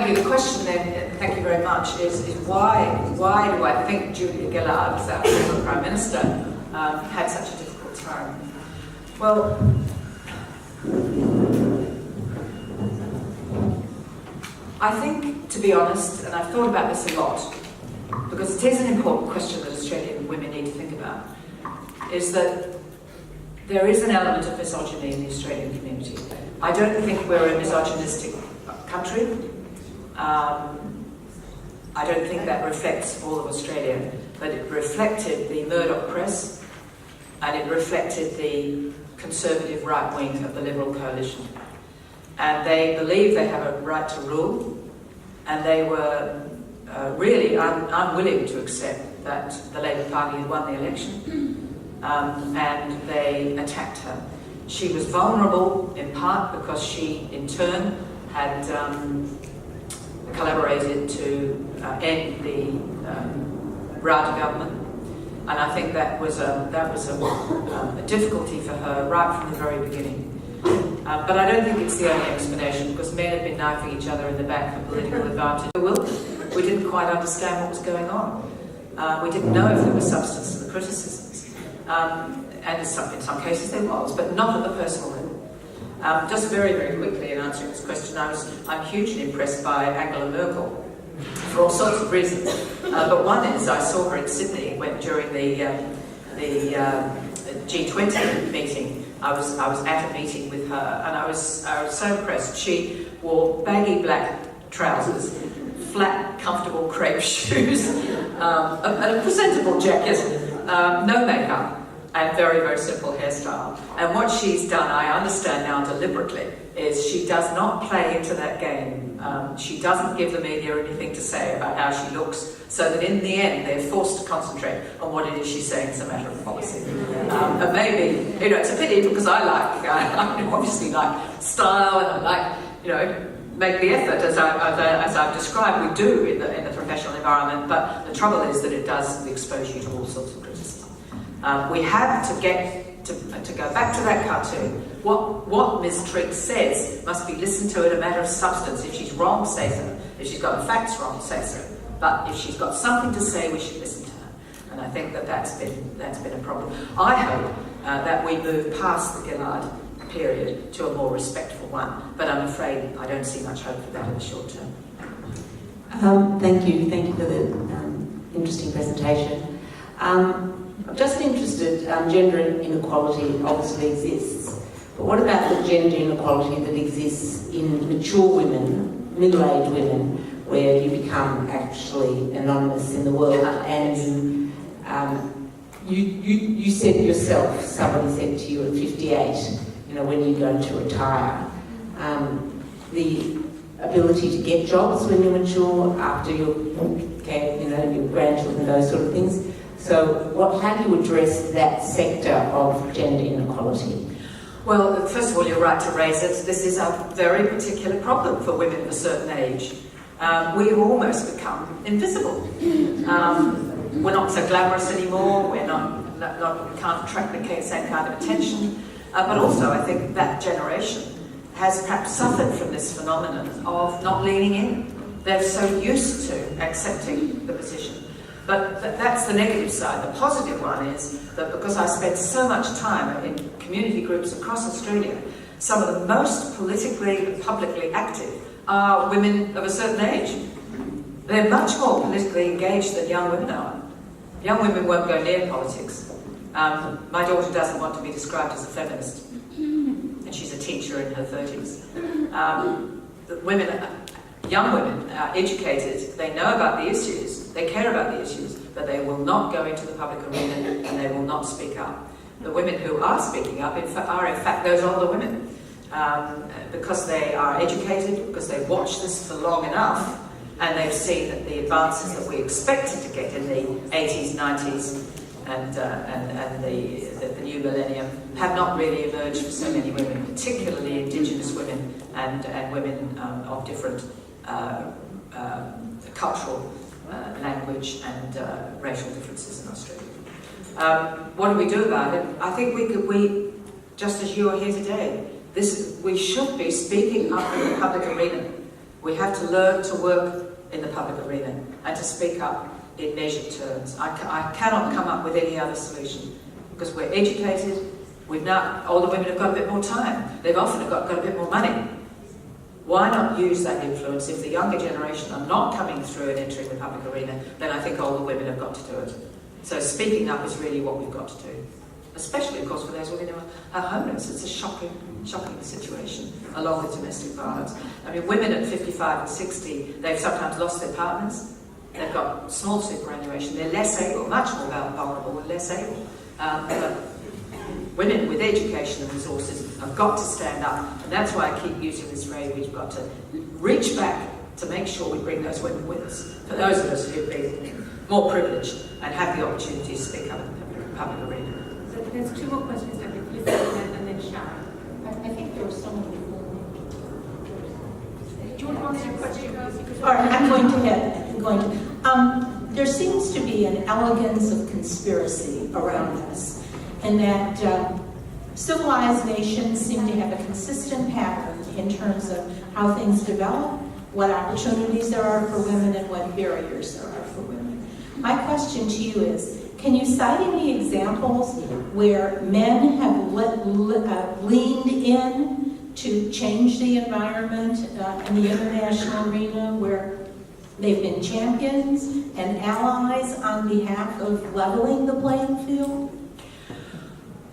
The question then, thank you very much, is why do I think Julia Gillard, as our former Prime Minister, had such a difficult time? Well, I think, to be honest, and I've thought about this a lot, because it is an important question that Australian women need to think about, is that there is an element of misogyny in the Australian community. I don't think we're a misogynistic country. I don't think that reflects all of Australia, but it reflected the Murdoch press, and it reflected the conservative right wing of the Liberal coalition. And they believe they have a right to rule, and they were really unwilling to accept that the Labour Party had won the election, and they attacked her. She was vulnerable in part because she, in turn, had collaborated to end the Rata government, and I think that was a difficulty for her right from the very beginning. But I don't think it's the only explanation, because men had been knifing each other in the back for political advantage. We didn't quite understand what was going on. We didn't know if there was substance to the criticisms. And in some cases there was, but not at the personal level. Just very, very quickly in answering this question, I'm hugely impressed by Angela Merkel for all sorts of reasons. But one is I saw her in Sydney during the G20 meeting. I was at a meeting with her, and I was so impressed. She wore baggy black trousers, flat, comfortable crepe shoes, and a presentable jacket, no makeup, and very, very simple hairstyle. And what she's done, I understand now deliberately, is she does not play into that game. She doesn't give the media anything to say about how she looks, so that in the end they're forced to concentrate on what it is she's saying as a matter of policy. And maybe, it's a pity, because I obviously like style, and I like, make the effort, as I've described, we do in the professional environment, but the trouble is that it does expose you to all sorts of criticism. We have to go back to that cartoon. What Ms. Triggs says must be listened to as a matter of substance. If she's wrong, say so. If she's got the facts wrong, say so. But if she's got something to say, we should listen to her. And I think that's been a problem. I hope that we move past the Gillard period to a more respectful one, but I'm afraid I don't see much hope for that in the short term. Thank you for the interesting presentation. I'm just interested, gender inequality obviously exists, but what about the gender inequality that exists in mature women, middle-aged women, where you become actually anonymous in the world, and you said yourself, somebody said to you at 58, when you go to retire, the ability to get jobs when you're mature, after your grandchildren, those sort of things. So how do you address that sector of gender inequality? Well, first of all, you're right to raise it. This is a very particular problem for women of a certain age. We've almost become invisible. We're not so glamorous anymore. We can't attract the same kind of attention. But also, I think that generation has perhaps suffered from this phenomenon of not leaning in. They're so used to accepting the position. But that's the negative side. The positive one is that because I spent so much time in community groups across Australia, some of the most politically and publicly active are women of a certain age. They're much more politically engaged than young women are. Young women won't go near politics. My daughter doesn't want to be described as a feminist, and she's a teacher in her 30s. Young women are educated, they know about the issues, they care about the issues, but they will not go into the public arena and they will not speak up. The women who are speaking up are in fact those older women, because they are educated, because they've watched this for long enough, and they've seen that the advances that we expected to get in the 80s, 90s, and the new millennium have not really emerged for so many women, particularly Indigenous women and women of different cultural, language and racial differences in Australia. What do we do about it? I think we just as you are here today, we should be speaking up in the public arena. We have to learn to work in the public arena and to speak up in measured terms. I cannot come up with any other solution, because we're educated. Older women have got a bit more time. They've often got a bit more money. Why not use that influence? If the younger generation are not coming through and entering the public arena, then I think older women have got to do it. So speaking up is really what we've got to do. especially, of course, for those women who are homeless. It's a shocking situation, along with domestic violence. I mean, women at 55 and 60, they've sometimes lost their partners. They've got small superannuation. They're less able, much more vulnerable and less able. But women with education and resources have got to stand up. And that's why I keep using this phrase, we've got to reach back to make sure we bring those women with us. For those of us who've been more privileged and have the opportunity to speak up in the public arena. So there's two more questions, I think, Felicity and then Sharon. I think there was someone before. Do you want to answer your question? All right, I'm going to head. I'm going to. There seems to be an elegance of conspiracy around this, and that civilized nations seem to have a consistent pattern in terms of how things develop, what opportunities there are for women, and what barriers there are for women. My question to you is, can you cite any examples where men have leaned in to change the environment in the international arena, where they've been champions and allies on behalf of leveling the playing field?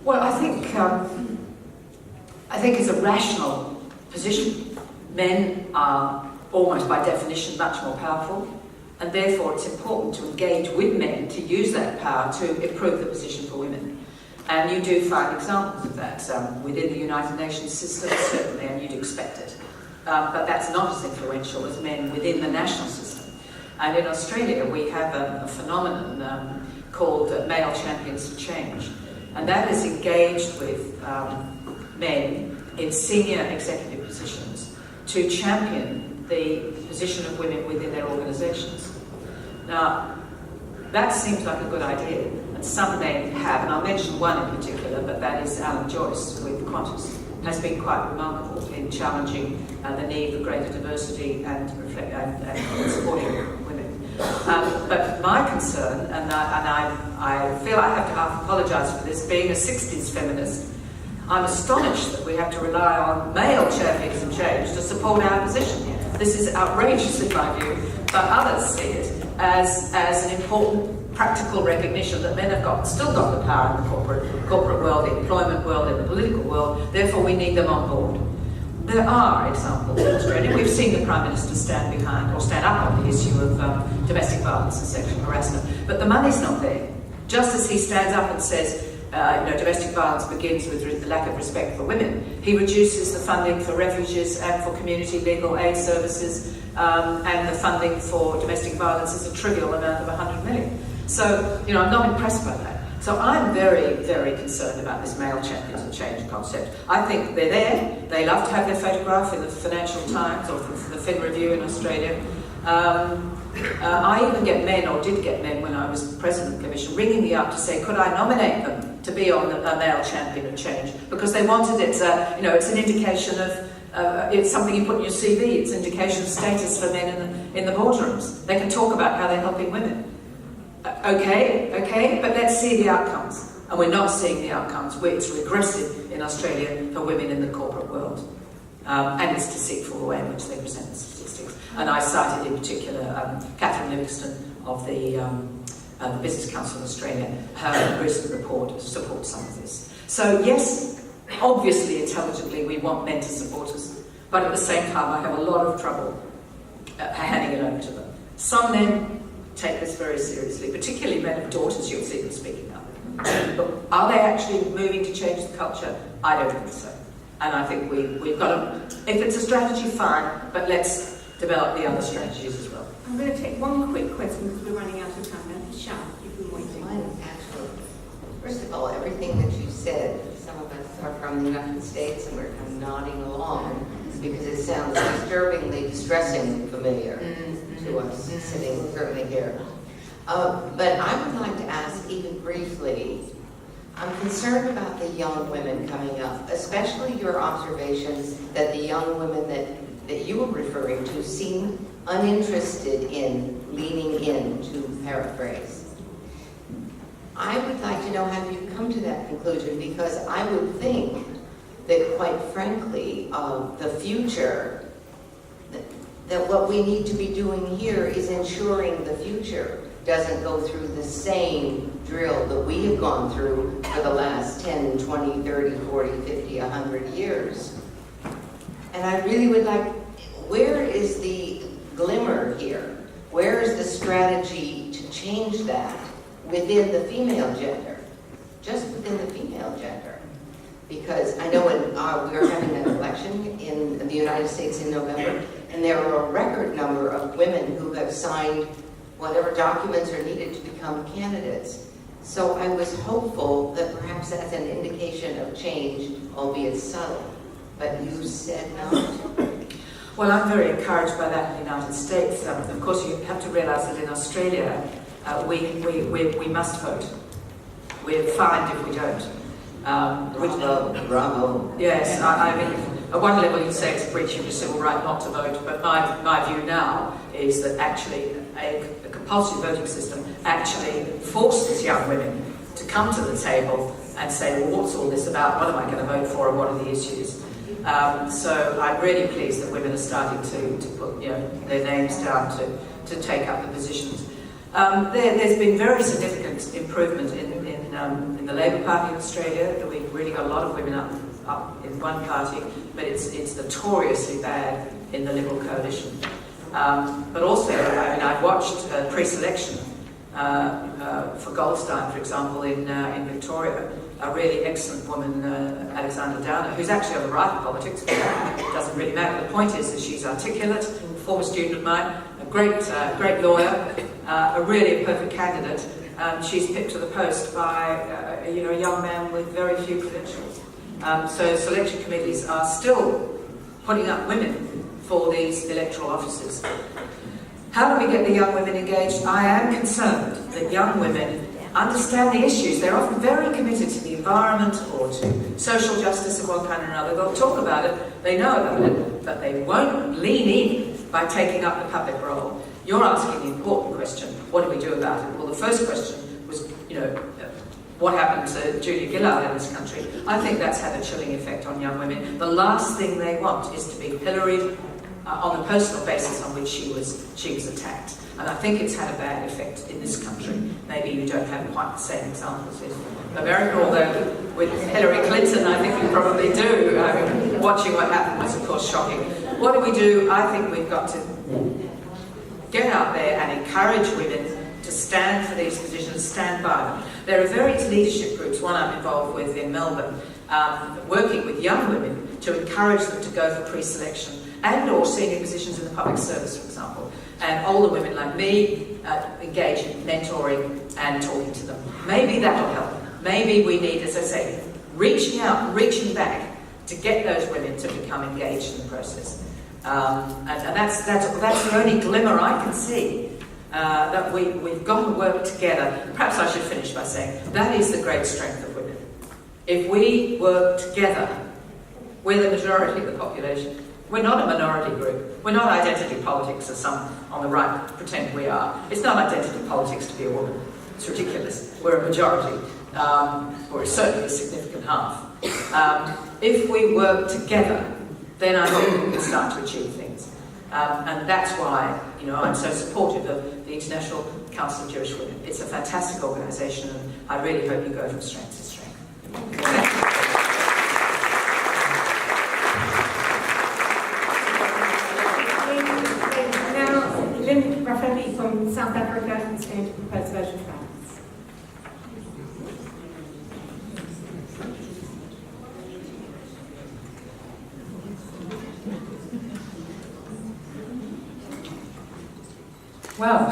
Well, I think it's a rational position. Men are almost by definition much more powerful, and therefore it's important to engage with men to use that power to improve the position for women. And you do find examples of that within the United Nations system, certainly, and you'd expect it. But that's not as influential as men within the national system. And in Australia, we have a phenomenon called Male Champions for Change. And that is engaged with men in senior executive positions to champion the position of women within their organisations. Now, that seems like a good idea, and some men have, and I'll mention one in particular, but that is Alan Joyce with Qantas, has been quite remarkable in challenging the need for greater diversity and supporting women. But my concern, and I feel I have to apologise for this, being a 60s feminist, I'm astonished that we have to rely on male champions of change to support our position. This is outrageous in my view, but others see it as an important practical recognition that men have still got the power in the corporate world, the employment world, in the political world, therefore we need them on board. There are examples in Australia. We've seen the Prime Minister stand up on the issue of domestic violence and sexual harassment, but the money's not there. Just as he stands up and says, domestic violence begins with the lack of respect for women, he reduces the funding for refuges and for community legal aid services, and the funding for domestic violence is a trivial amount of 100 million. So, I'm not impressed by that. So I'm very, very concerned about this male champions of change concept. I think they're there. They love to have their photograph in the Financial Times or the Fin Review in Australia. I even get men, or did get men when I was president of the commission, ringing me up to say, could I nominate them to be on a male champion of change? Because they wanted it, it's an indication of, it's something you put in your CV, it's an indication of status for men in the boardrooms. They can talk about how they're helping women. Okay, but let's see the outcomes. And we're not seeing the outcomes. It's regressive in Australia for women in the corporate world. And it's deceitful the way in which they present the statistics. And I cited in particular Catherine Livingston of the Business Council of Australia. Her recent report supports some of this. So yes, obviously, intelligently, we want men to support us. But at the same time, I have a lot of trouble handing it over to them. Some men take this very seriously, particularly men of daughters, you'll see them speaking up. But are they actually moving to change the culture? I don't think so. And I think we've got to, if it's a strategy, fine, but let's develop the other strategies as well. I'm going to take one quick question because we're running out of time. And Sharon, you've been waiting. Actually, first of all, everything that you said, some of us are from the United States and we're kind of nodding along because it sounds disturbingly, distressingly familiar to us sitting certainly here. But I would like to ask even briefly, I'm concerned about the young women coming up, especially your observations that the young women that you were referring to seem uninterested in leaning in, to paraphrase. I would like to know how you come to that conclusion, because I would think that, quite frankly, the future that what we need to be doing here is ensuring the future doesn't go through the same drill that we have gone through for the last 10, 20, 30, 40, 50, 100 years. And I really would like, where is the glimmer here? Where is the strategy to change that within the female gender? Just within the female gender. Because I know when we're having an election in the United States in November, and there are a record number of women who have signed whatever documents are needed to become candidates. So I was hopeful that perhaps that's an indication of change, albeit subtle. But you said no. Well, I'm very encouraged by that in the United States. Of course, you have to realise that in Australia, we must vote. We're fined if we don't. Bravo. Yes, I mean, at one level you'd say it's a breach of the civil right not to vote, but my view now is that actually a compulsory voting system actually forces young women to come to the table and say, well, what's all this about? What am I going to vote for, and what are the issues? So I'm really pleased that women are starting to put their names down to take up the positions. There's been very significant improvement in the Labour Party in Australia. We've really got a lot of women up in one party, but it's notoriously bad in the Liberal coalition. But also, I mean, I've watched pre-selection for Goldstein, for example, in Victoria. A really excellent woman, Alexandra Downer, who's actually on the right of politics, but it doesn't really matter. The point is that she's articulate, a former student of mine, a great lawyer, a really perfect candidate. She's picked to the post by a young man with very few credentials. So selection committees are still putting up women for these electoral offices. How do we get the young women engaged? I am concerned that young women understand the issues. They're often very committed to the environment or to social justice of one kind or another. They'll talk about it, they know about it, but they won't lean in by taking up the public role. You're asking the important question, what do we do about it? Well, the first question was, what happened to Julia Gillard in this country? I think that's had a chilling effect on young women. The last thing they want is to be pilloried on the personal basis on which she was attacked. And I think it's had a bad effect in this country. Maybe you don't have quite the same examples in America, although with Hillary Clinton, I think we probably do. I mean, watching what happened was, of course, shocking. What do we do? I think we've got to get out there and encourage women to stand for these positions, stand by them. There are various leadership groups, one I'm involved with in Melbourne, working with young women to encourage them to go for pre-selection and or senior positions in the public service, for example. And older women like me engage in mentoring and talking to them. Maybe that'll help. Maybe we need, as I say, reaching out, reaching back to get those women to become engaged in the process. And that's the only glimmer I can see, that we've got to work together. Perhaps I should finish by saying that is the great strength of women. If we work together, we're the majority of the population. We're not a minority group. We're not identity politics, as some on the right pretend we are. It's not identity politics to be a woman. It's ridiculous. We're a majority, or certainly a significant half. If we work together, then I hope we can start to achieve things. And that's why, I'm so supportive of the International Council of Jewish Women. It's a fantastic organisation, and I really hope you go from strength to strength. Thank you. From South Africa is going to propose vote of thanks. Wow,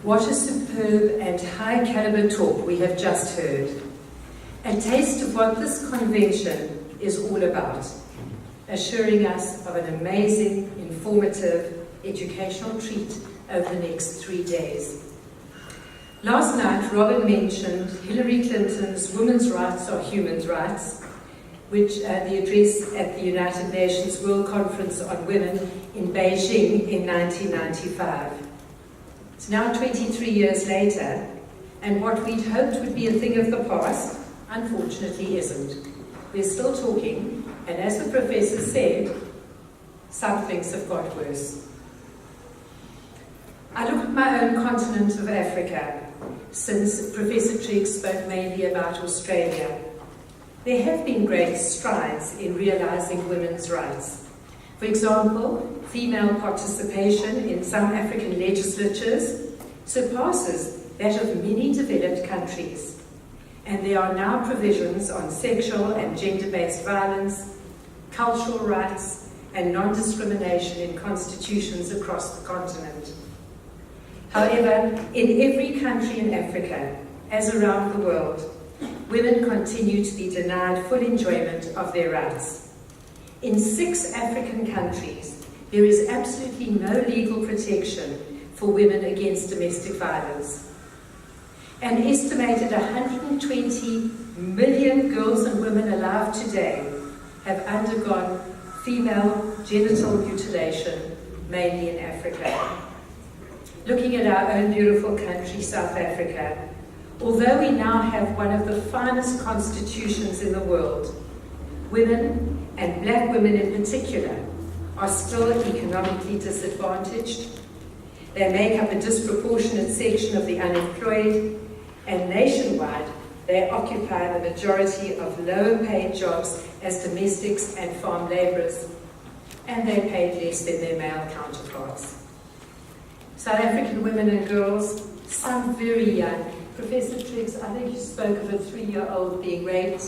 what a superb and high caliber talk we have just heard. A taste of what this convention is all about, assuring us of an amazing, informative, educational treat over the next 3 days. Last night, Robin mentioned Hillary Clinton's Women's Rights are Human Rights, which the address at the United Nations World Conference on Women in Beijing in 1995. It's now 23 years later, and what we'd hoped would be a thing of the past, unfortunately isn't. We're still talking, and as the professor said, some things have got worse. I look at my own continent of Africa, since Professor Triggs spoke mainly about Australia. There have been great strides in realizing women's rights. For example, female participation in some African legislatures surpasses that of many developed countries. And there are now provisions on sexual and gender-based violence, cultural rights, and non-discrimination in constitutions across the continent. However, in every country in Africa, as around the world, women continue to be denied full enjoyment of their rights. In 6 African countries, there is absolutely no legal protection for women against domestic violence. An estimated 120 million girls and women alive today have undergone female genital mutilation, mainly in Africa. Looking at our own beautiful country, South Africa, although we now have one of the finest constitutions in the world, women, and black women in particular, are still economically disadvantaged. They make up a disproportionate section of the unemployed, and nationwide, they occupy the majority of lower paid jobs as domestics and farm labourers, and they're paid less than their male counterparts. South African women and girls, some very young. Professor Triggs, I think you spoke of a 3-year-old being raped.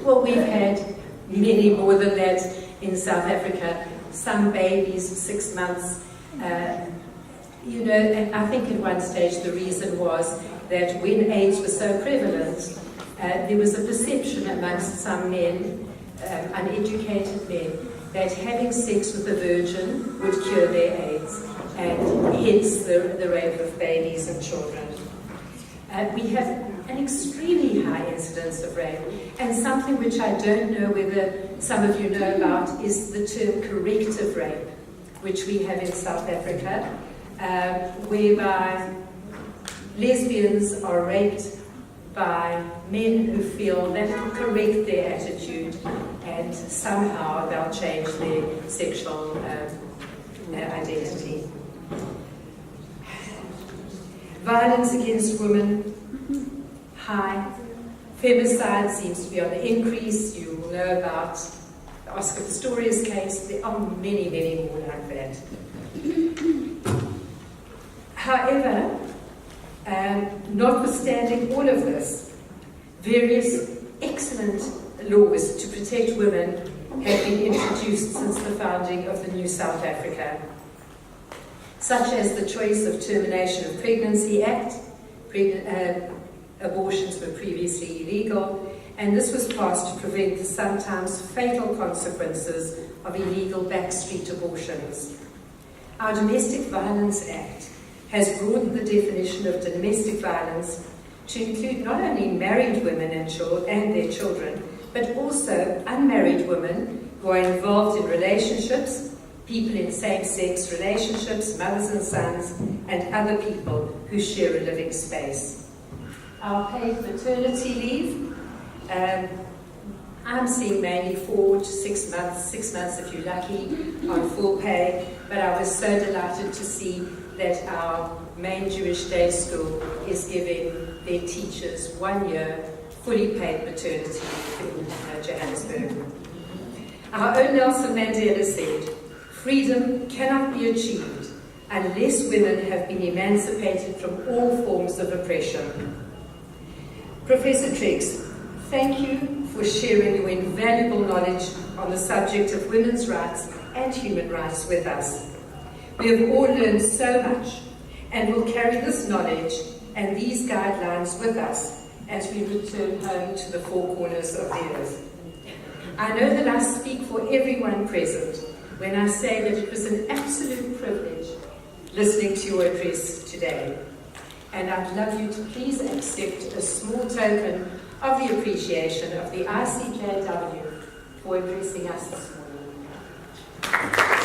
Well, we've had many more than that in South Africa. Some babies, 6 months. And I think at one stage the reason was that when AIDS was so prevalent, there was a perception amongst some men, uneducated men, that having sex with a virgin would cure their AIDS, and hence the rape of babies and children. We have an extremely high incidence of rape, and something which I don't know whether some of you know about is the term corrective rape, which we have in South Africa, whereby lesbians are raped by men who feel that will correct their attitude and somehow they'll change their sexual identity. Violence against women, high. Femicide seems to be on the increase. You will know about the Oscar Pistorius case. There are many, many more like that. However, notwithstanding all of this, various excellent laws to protect women have been introduced since the founding of the new South Africa, such as the Choice of Termination of Pregnancy Act. Abortions were previously illegal, and this was passed to prevent the sometimes fatal consequences of illegal backstreet abortions. Our Domestic Violence Act has broadened the definition of domestic violence to include not only married women and their children, but also unmarried women who are involved in relationships, people in same-sex relationships, mothers and sons, and other people who share a living space. Our paid maternity leave, I'm seeing mainly 4 to 6 months if you're lucky, on full pay, but I was so delighted to see that our main Jewish day school is giving their teachers 1 year fully paid maternity in Johannesburg. Our own Nelson Mandela said, "Freedom cannot be achieved unless women have been emancipated from all forms of oppression." Professor Triggs, thank you for sharing your invaluable knowledge on the subject of women's rights and human rights with us. We have all learned so much and will carry this knowledge and these guidelines with us as we return home to the four corners of the earth. I know that I speak for everyone present when I say that it was an absolute privilege listening to your address today. And I'd love you to please accept a small token of the appreciation of the ICJW for addressing us this morning.